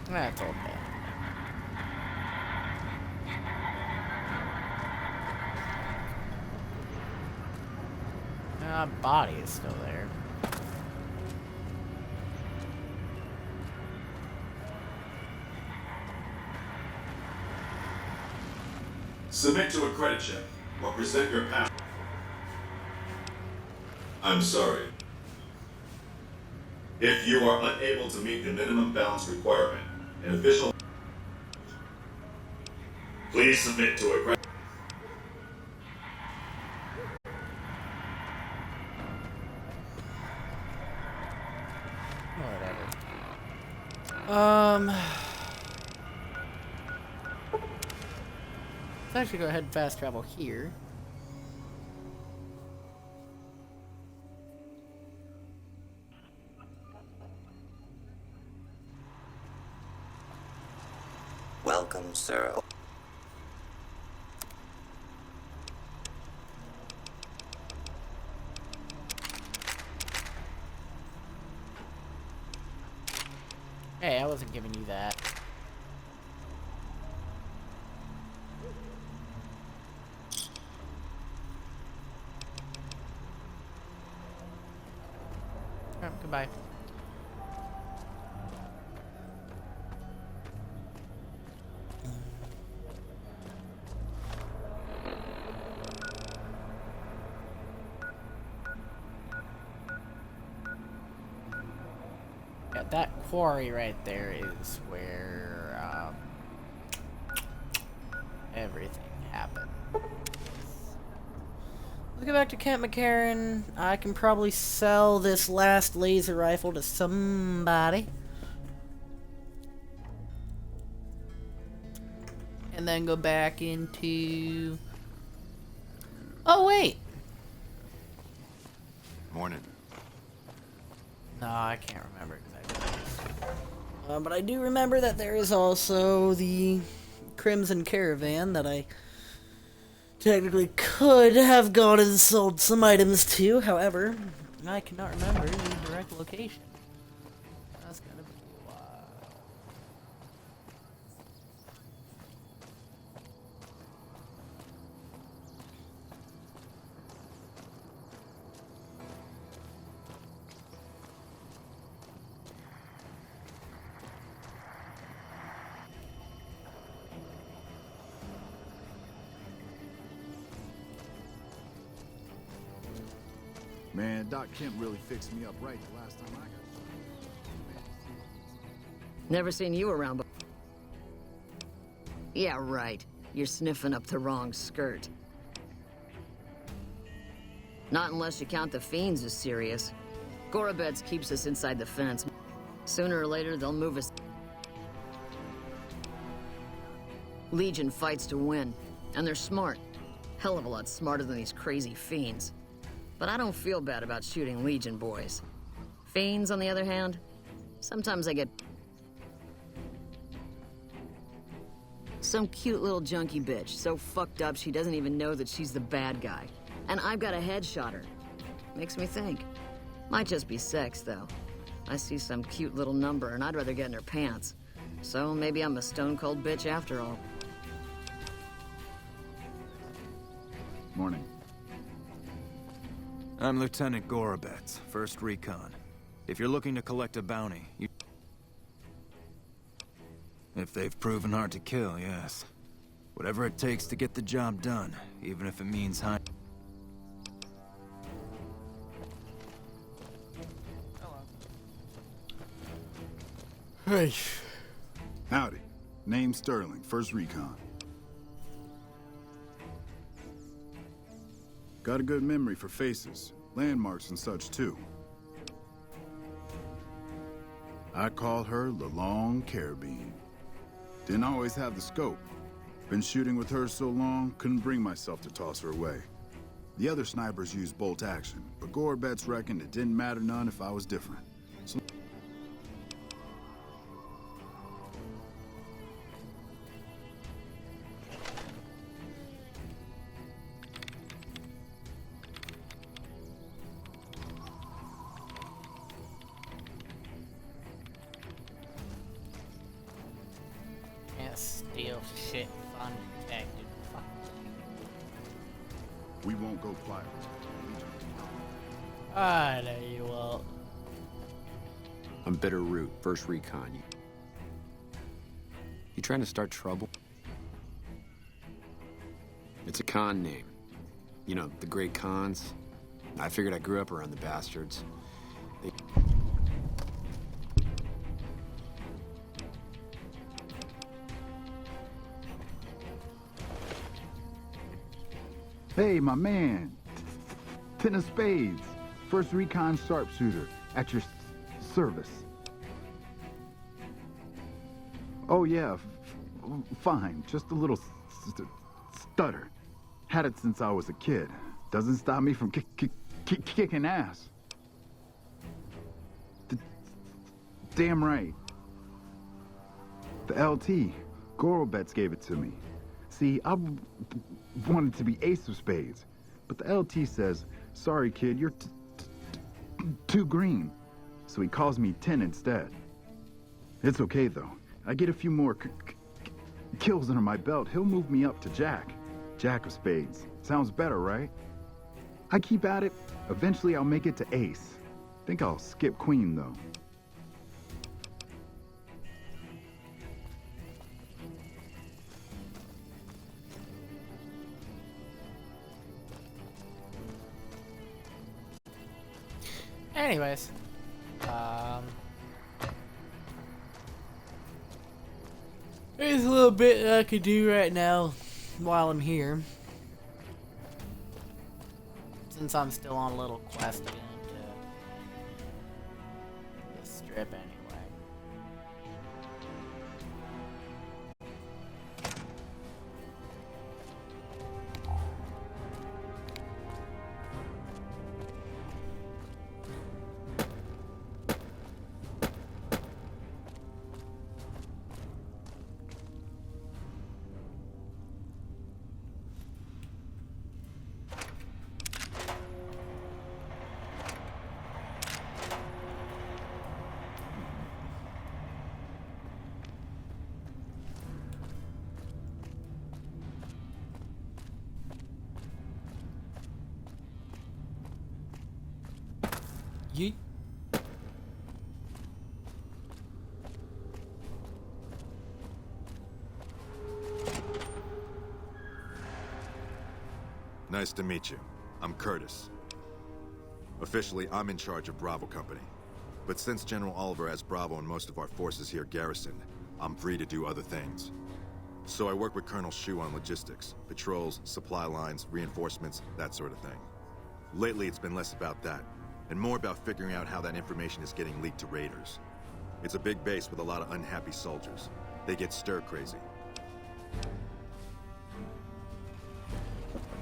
Speaker 6: That's okay. Body is still there.
Speaker 3: Submit to a credit check or present your pass. I'm sorry. If you are unable to meet the minimum balance requirement, an official... Please submit to a credit...
Speaker 6: Let's actually go ahead and fast travel here.
Speaker 17: Welcome, sir.
Speaker 6: Hey, I wasn't giving you that. Oh, goodbye. Yeah, that quarry right there is where everything happened. Let's go back to Camp McCarran. I can probably sell this last laser rifle to somebody. And then go back into... Oh, wait!
Speaker 12: Morning.
Speaker 6: No, I can't remember exactly. But I do remember that there is also the Crimson Caravan that I technically could have gone and sold some items to. However, I cannot remember the direct location. That's gonna be a while.
Speaker 11: Man, Doc Kemp really fixed me up right the last time I got
Speaker 4: Never seen you around, but... Yeah, right. You're sniffing up the wrong skirt. Not unless you count the fiends as serious. Gorobets keeps us inside the fence. Sooner or later, they'll move us. Legion fights to win, and they're smart. Hell of a lot smarter than these crazy fiends. But I don't feel bad about shooting Legion boys. Fiends, on the other hand, sometimes I get... Some cute little junkie bitch, so fucked up she doesn't even know that she's the bad guy. And I've got a headshot her. Makes me think. Might just be sex, though. I see some cute little number and I'd rather get in her pants. So maybe I'm a stone-cold bitch after all.
Speaker 11: Morning.
Speaker 16: I'm Lieutenant Gorobets, 1st Recon. If you're looking to collect a bounty, you... If they've proven hard to kill, yes. Whatever it takes to get the job done, even if it means high...
Speaker 11: Hey. Howdy. Name Sterling, 1st Recon. Got a good memory for faces, landmarks and such too. I called her the Long Carabine. Didn't always have the scope. Been shooting with her so long, couldn't bring myself to toss her away. The other snipers used bolt action, but Gorobets reckoned it didn't matter none if I was different. So
Speaker 1: Steal shit, fun, detective. Fuck.
Speaker 11: we won't go quiet.
Speaker 1: I know you won't.
Speaker 9: I'm Bitter Root, 1st Recon. You trying to start trouble? It's a con name. You know, the great cons. I figured I grew up around the bastards. They...
Speaker 11: Hey, my man. 10 of spades. 1st Recon sharpshooter. At your service. Oh, yeah. Fine. Just a little stutter. Had it since I was a kid. Doesn't stop me from kicking ass. Damn right. The LT. Gorobets gave it to me. See, I wanted to be ace of spades, but the LT says, sorry kid, you're too green. So he calls me 10 instead. It's okay though. I get a few more kills under my belt, he'll move me up to Jack. Jack of spades. Sounds better, right? I keep at it. Eventually I'll make it to ace. Think I'll skip queen though.
Speaker 1: Anyways, there's a little bit that I could do right now while I'm here, since I'm still on a little quest to get into the strip anyway. Yeet.
Speaker 23: Nice to meet you. I'm Curtis. Officially, I'm in charge of Bravo Company.
Speaker 7: But since General Oliver has Bravo and most of our forces here garrisoned, I'm free to do other things. So I work with Colonel Shu on logistics, patrols, supply lines, reinforcements, that sort of thing. Lately, it's been less about that, and more about figuring out how that information is getting leaked to raiders. It's a big base with a lot of unhappy soldiers. They get stir-crazy.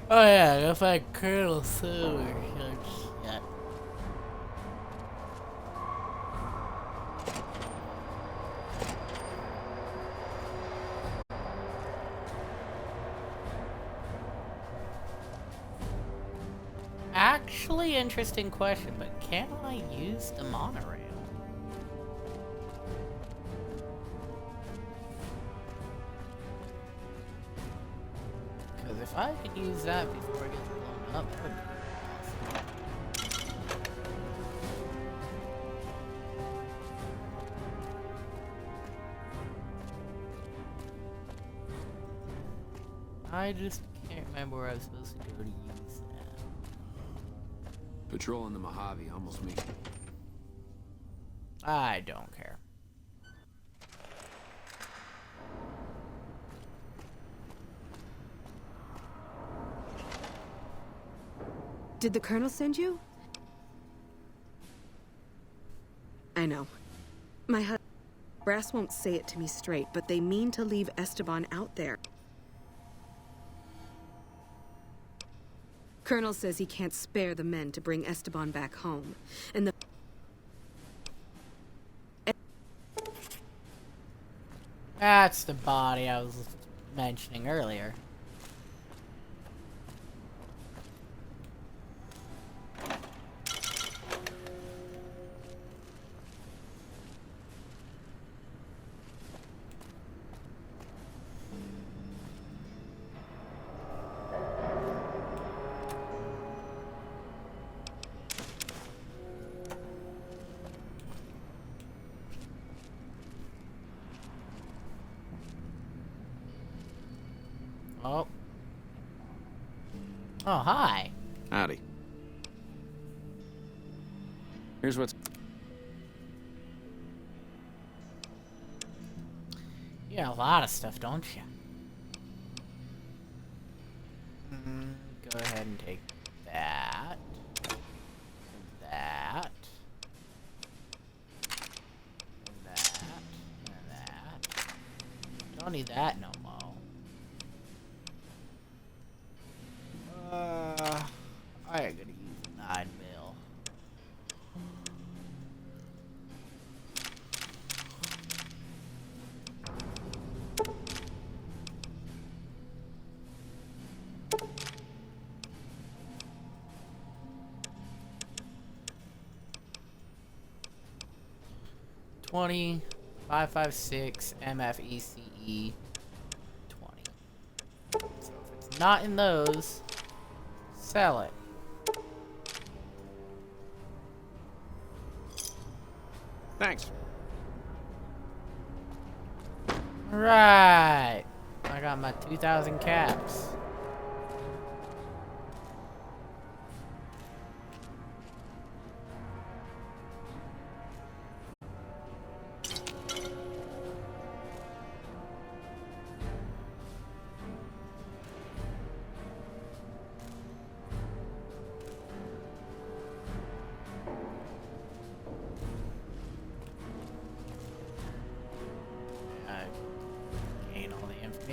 Speaker 6: Oh yeah, go find Colonel Silver. Yeah. Actually, interesting question, but can I use the monorail? Because if I could use that before I get blown up, that would be awesome. I just can't remember where I was supposed to go to use that.
Speaker 9: Patrolling the Mojave, almost me.
Speaker 6: I don't care.
Speaker 10: Did the Colonel send you? I know. My husband... Brass won't say it to me straight, but they mean to leave Esteban out there. Colonel says he can't spare the men to bring Esteban back home. And the...
Speaker 6: That's the body I was mentioning earlier. Oh. Oh, hi.
Speaker 9: Howdy. Here's what's...
Speaker 6: You got a lot of stuff, don't you? Go ahead and take that. That. That. And that. Don't need that no more. I gotta use a 9 mil. $20, 556 MFECE 20. So if it's not in those, sell it.
Speaker 9: Thanks.
Speaker 6: Right. I got my 2,000 caps.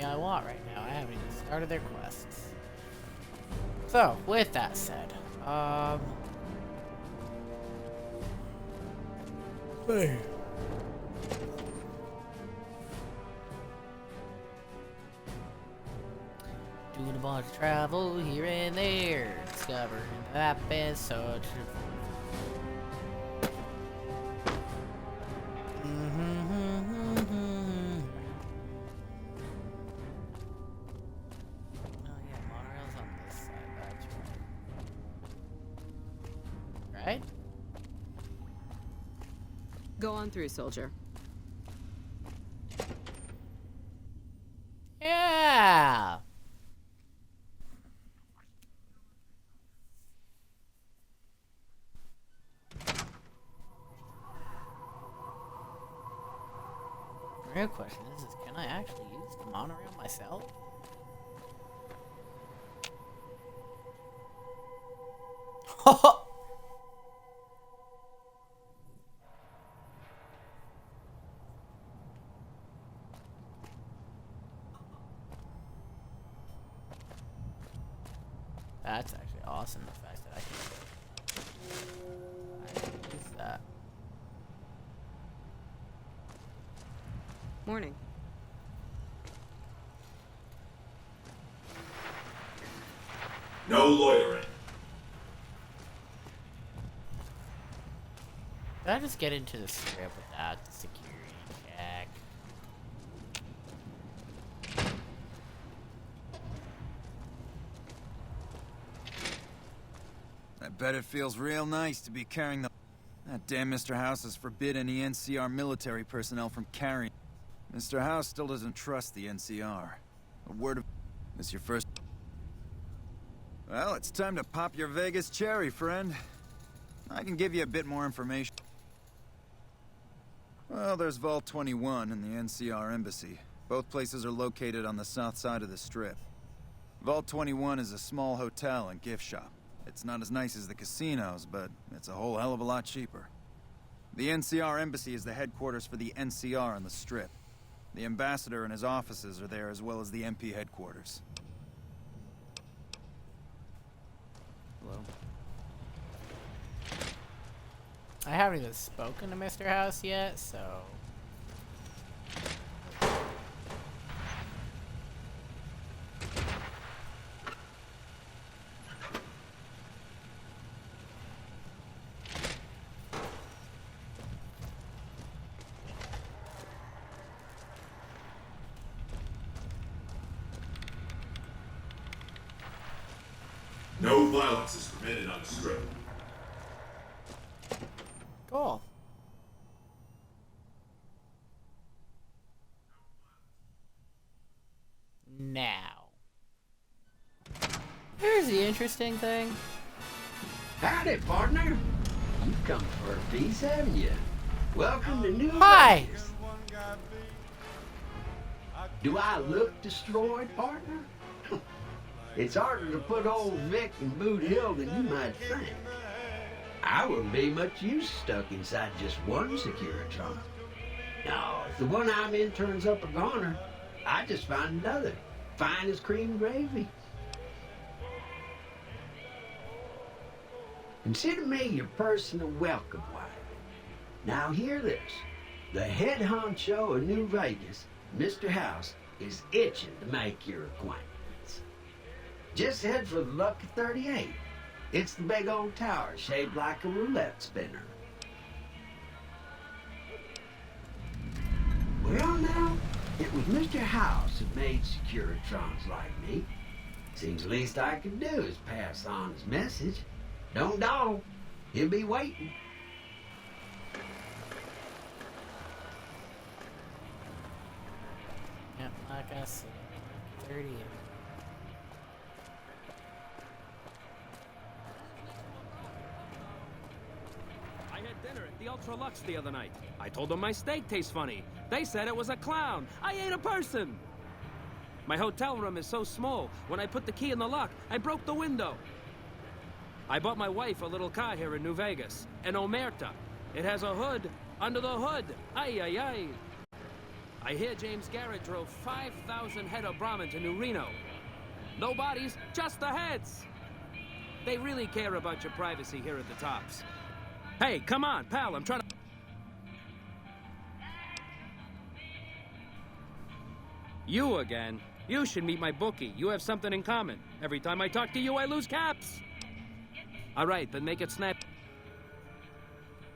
Speaker 6: I want right now. I haven't even started their quests. So, with that said, hey. Doing a bunch of travel here and there, discovering that been such a
Speaker 10: Go on through, soldier.
Speaker 6: Yeah.
Speaker 1: question is can I actually use the monorail myself? That's actually awesome, the fact that I can use that.
Speaker 10: Morning.
Speaker 3: No loitering.
Speaker 1: Did I just get into the strip without the security check?
Speaker 16: I bet it feels real nice to be carrying the... That damn Mr. House has forbid any NCR military personnel from carrying... Mr. House still doesn't trust the NCR. A word of... This your first... Well, it's time to pop your Vegas cherry, friend. I can give you a bit more information. Well, there's Vault 21 and the NCR Embassy. Both places are located on the south side of the Strip. Vault 21 is a small hotel and gift shop. It's not as nice as the casinos, but it's a whole hell of a lot cheaper. The NCR Embassy is the headquarters for the NCR on the Strip. The ambassador and his offices are there, as well as the MP headquarters.
Speaker 1: Hello. I haven't even spoken to Mr. House yet, so...
Speaker 3: No violence is permitted on the Strip.
Speaker 1: Cool. Now. Here's the interesting thing.
Speaker 2: Howdy, partner. You've come for a piece, haven't you? Welcome to New
Speaker 1: Hi.
Speaker 2: Vegas. Do I look destroyed, partner? It's harder to put old Vic in Boot Hill than you might think. I wouldn't be much use stuck inside just one Securitron. No, if the one I'm in turns up a goner, I just find another, fine as cream gravy. Consider me your personal welcome wagon. Now hear this. The head honcho of New Vegas, Mr. House, is itching to make your acquaintance. Just head for the Lucky 38. It's the big old tower shaped like a roulette spinner. Well now, it was Mr. House who made Securitrons like me. Seems the least I could do is pass on his message. Don't dawdle. He'll be waiting.
Speaker 1: Yep, like I said, 38.
Speaker 15: I had dinner at the Ultra Lux the other night. I told them my steak tastes funny. They said it was a clown. I ate a person. My hotel room is so small, when I put the key in the lock, I broke the window. I bought my wife a little car here in New Vegas, an Omerta. It has a hood under the hood. Ay, ay, ay. I hear James Garrett drove 5,000 head of Brahmin to New Reno. No bodies, just the heads. They really care about your privacy here at the Tops. Hey, come on, pal, I'm trying to... You again? You should meet my bookie. You have something in common. Every time I talk to you, I lose caps. All right, then make it snap.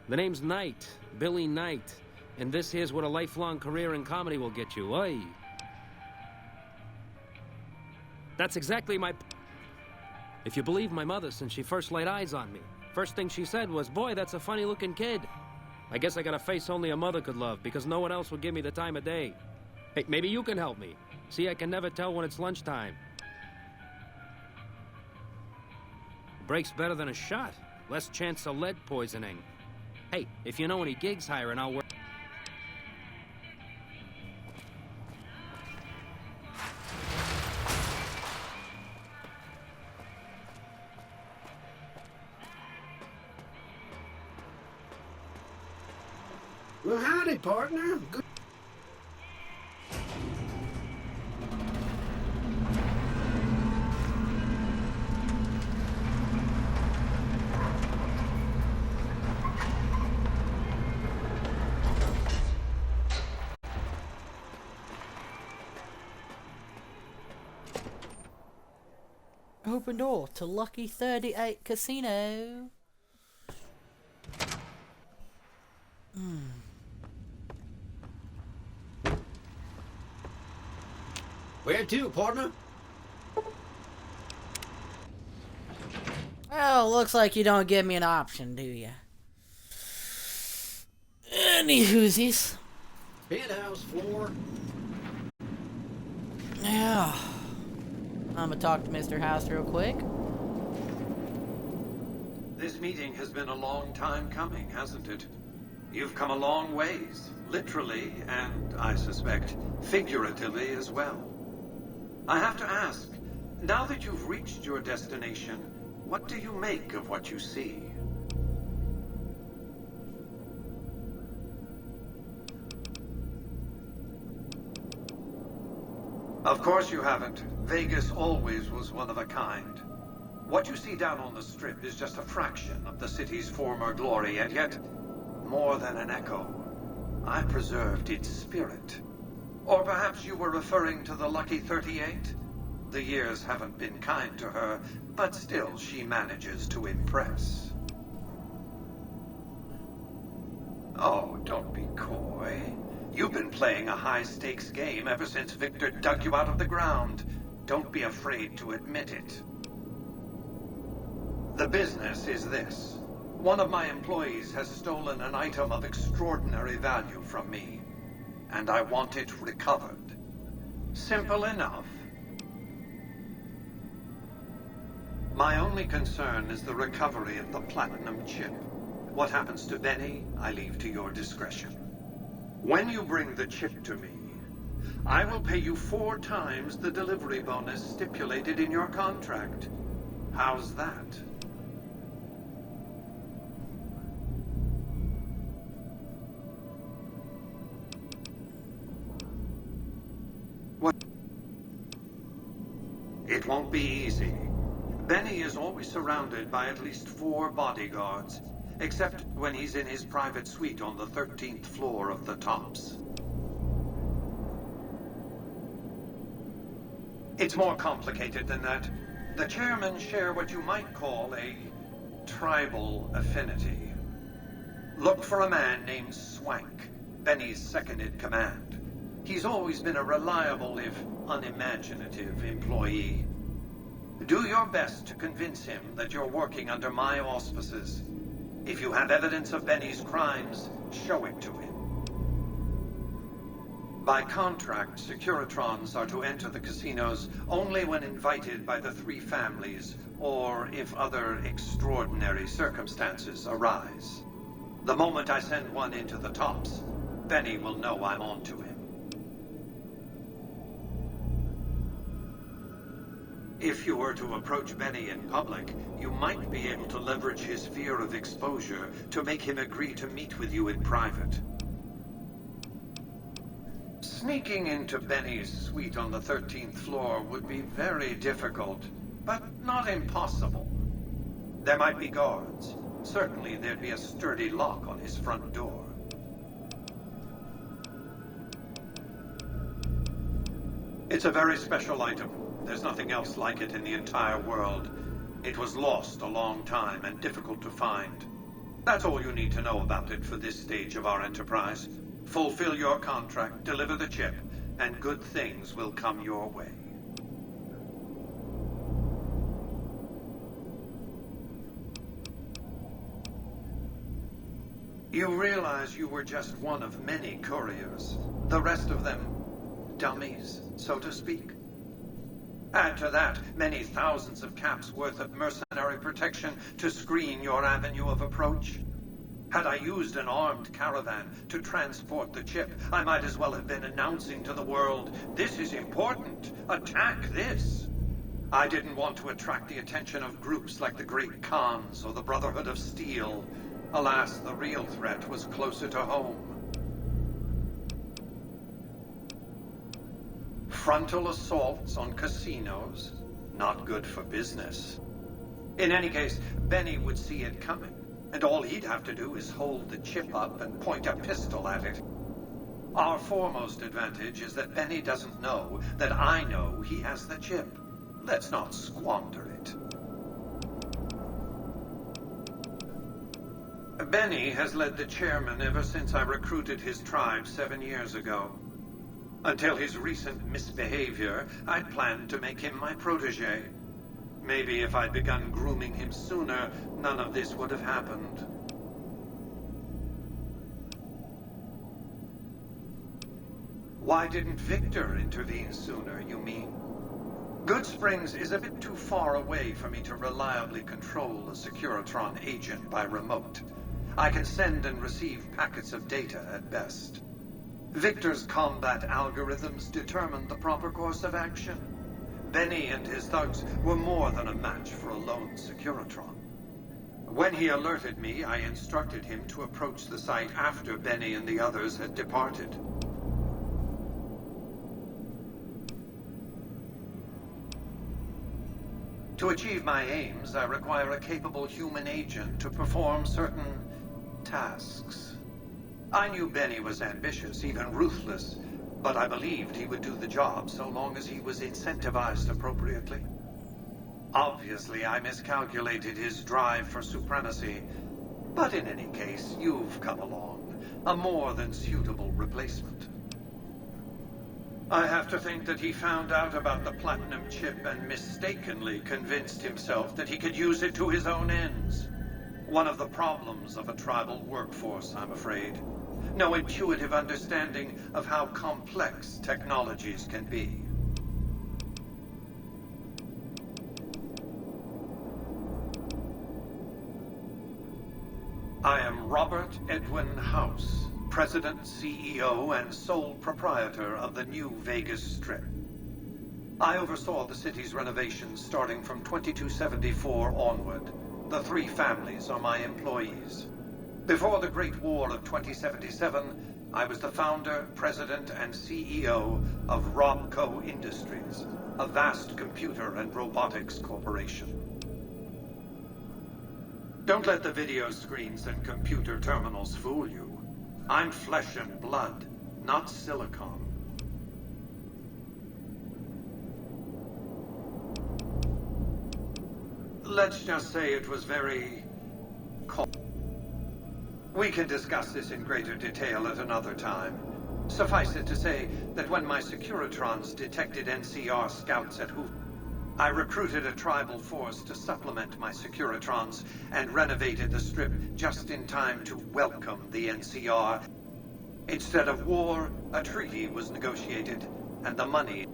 Speaker 15: The name's Knight, Billy Knight. And this here's what a lifelong career in comedy will get you. Oi. That's exactly my... If you believe my mother since she first laid eyes on me, first thing she said was, boy, that's a funny-looking kid. I guess I got a face only a mother could love, because no one else would give me the time of day. Hey, maybe you can help me. See, I can never tell when it's lunchtime. Breaks better than a shot. Less chance of lead poisoning. Hey, if you know any gigs hiring, I'll work...
Speaker 2: Howdy, partner. Good.
Speaker 6: Open door to Lucky 38 Casino.
Speaker 2: Where to, partner?
Speaker 6: Well, looks like you don't give me an option, do you? Any whoosies?
Speaker 2: Penthouse floor.
Speaker 6: Yeah. I'm gonna talk to Mr. House real quick.
Speaker 8: This meeting has been a long time coming, hasn't it? You've come a long ways, literally, and I suspect figuratively as well. I have to ask, now that you've reached your destination, what do you make of what you see? Of course you haven't. Vegas always was one of a kind. What you see down on the Strip is just a fraction of the city's former glory, and yet, more than an echo. I preserved its spirit. Or perhaps you were referring to the Lucky 38? The years haven't been kind to her, but still she manages to impress. Oh, don't be coy. You've been playing a high-stakes game ever since Victor dug you out of the ground. Don't be afraid to admit it. The business is this. One of my employees has stolen an item of extraordinary value from me, and I want it recovered. Simple enough. My only concern is the recovery of the platinum chip. What happens to Benny, I leave to your discretion. When you bring the chip to me, I will pay you 4 times the delivery bonus stipulated in your contract. How's that? What? It won't be easy. Benny is always surrounded by at least 4 bodyguards, except when he's in his private suite on the 13th floor of the Tops. It's more complicated than that. The chairmen share what you might call a tribal affinity. Look for a man named Swank, Benny's second-in-command. He's always been a reliable, if unimaginative, employee. Do your best to convince him that you're working under my auspices. If you have evidence of Benny's crimes, show it to him. By contract, Securitrons are to enter the casinos only when invited by the 3 families, or if other extraordinary circumstances arise. The moment I send one into the Tops, Benny will know I'm on to him. If you were to approach Benny in public, you might be able to leverage his fear of exposure to make him agree to meet with you in private. Sneaking into Benny's suite on the 13th floor would be very difficult, but not impossible. There might be guards. Certainly there'd be a sturdy lock on his front door. It's a very special item. There's nothing else like it in the entire world. It was lost a long time and difficult to find. That's all you need to know about it for this stage of our enterprise. Fulfill your contract, deliver the chip, and good things will come your way. You realize you were just one of many couriers. The rest of them, dummies, so to speak. Add to that many thousands of caps worth of mercenary protection to screen your avenue of approach. Had I used an armed caravan to transport the chip, I might as well have been announcing to the world, this is important, attack this. I didn't want to attract the attention of groups like the Great Khans or the Brotherhood of Steel. Alas, the real threat was closer to home. Frontal assaults on casinos, not good for business. In any case, Benny would see it coming, and all he'd have to do is hold the chip up and point a pistol at it. Our foremost advantage is that Benny doesn't know that I know he has the chip. Let's not squander it. Benny has led the chairman ever since I recruited his tribe 7 years ago. Until his recent misbehavior, I'd planned to make him my protege. Maybe if I'd begun grooming him sooner, none of this would have happened. Why didn't Victor intervene sooner, you mean? Goodsprings is a bit too far away for me to reliably control a Securitron agent by remote. I can send and receive packets of data at best. Victor's combat algorithms determined the proper course of action. Benny and his thugs were more than a match for a lone Securitron. When he alerted me, I instructed him to approach the site after Benny and the others had departed. To achieve my aims, I require a capable human agent to perform certain tasks. I knew Benny was ambitious, even ruthless, but I believed he would do the job so long as he was incentivized appropriately. Obviously, I miscalculated his drive for supremacy, but in any case, you've come along, a more than suitable replacement. I have to think that he found out about the platinum chip and mistakenly convinced himself that he could use it to his own ends. One of the problems of a tribal workforce, I'm afraid. No intuitive understanding of how complex technologies can be. I am Robert Edwin House, President, CEO, and sole proprietor of the New Vegas Strip. I oversaw the city's renovations starting from 2274 onward. The 3 families are my employees. Before the Great War of 2077, I was the founder, president, and CEO of Robco Industries, a vast computer and robotics corporation. Don't let the video screens and computer terminals fool you. I'm flesh and blood, not silicon. Let's just say it was very cold. We can discuss this in greater detail at another time. Suffice it to say that when my Securitrons detected NCR scouts at Hoover, I recruited a tribal force to supplement my Securitrons and renovated the Strip just in time to welcome the NCR. Instead of war, a treaty was negotiated, and the money...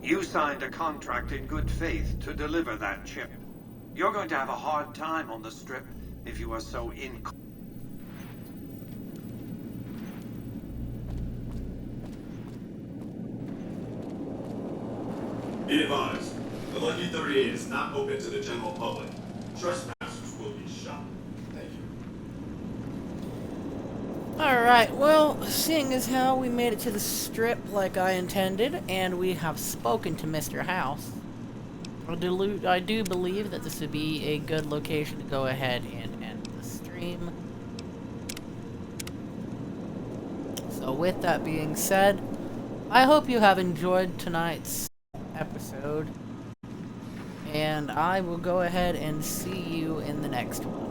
Speaker 8: You signed a contract in good faith to deliver that chip. You're going to have a hard time on the Strip if you are so
Speaker 3: Be advised, the Lucky 38 is not open to the general public. Trespassers will be shot. Thank you.
Speaker 6: Alright, well, seeing as how we made it to the Strip like I intended, and we have spoken to Mr. House, I do believe that this would be a good location to go ahead and end the stream. So with that being said, I hope you have enjoyed tonight's episode, and I will go ahead and see you in the next one.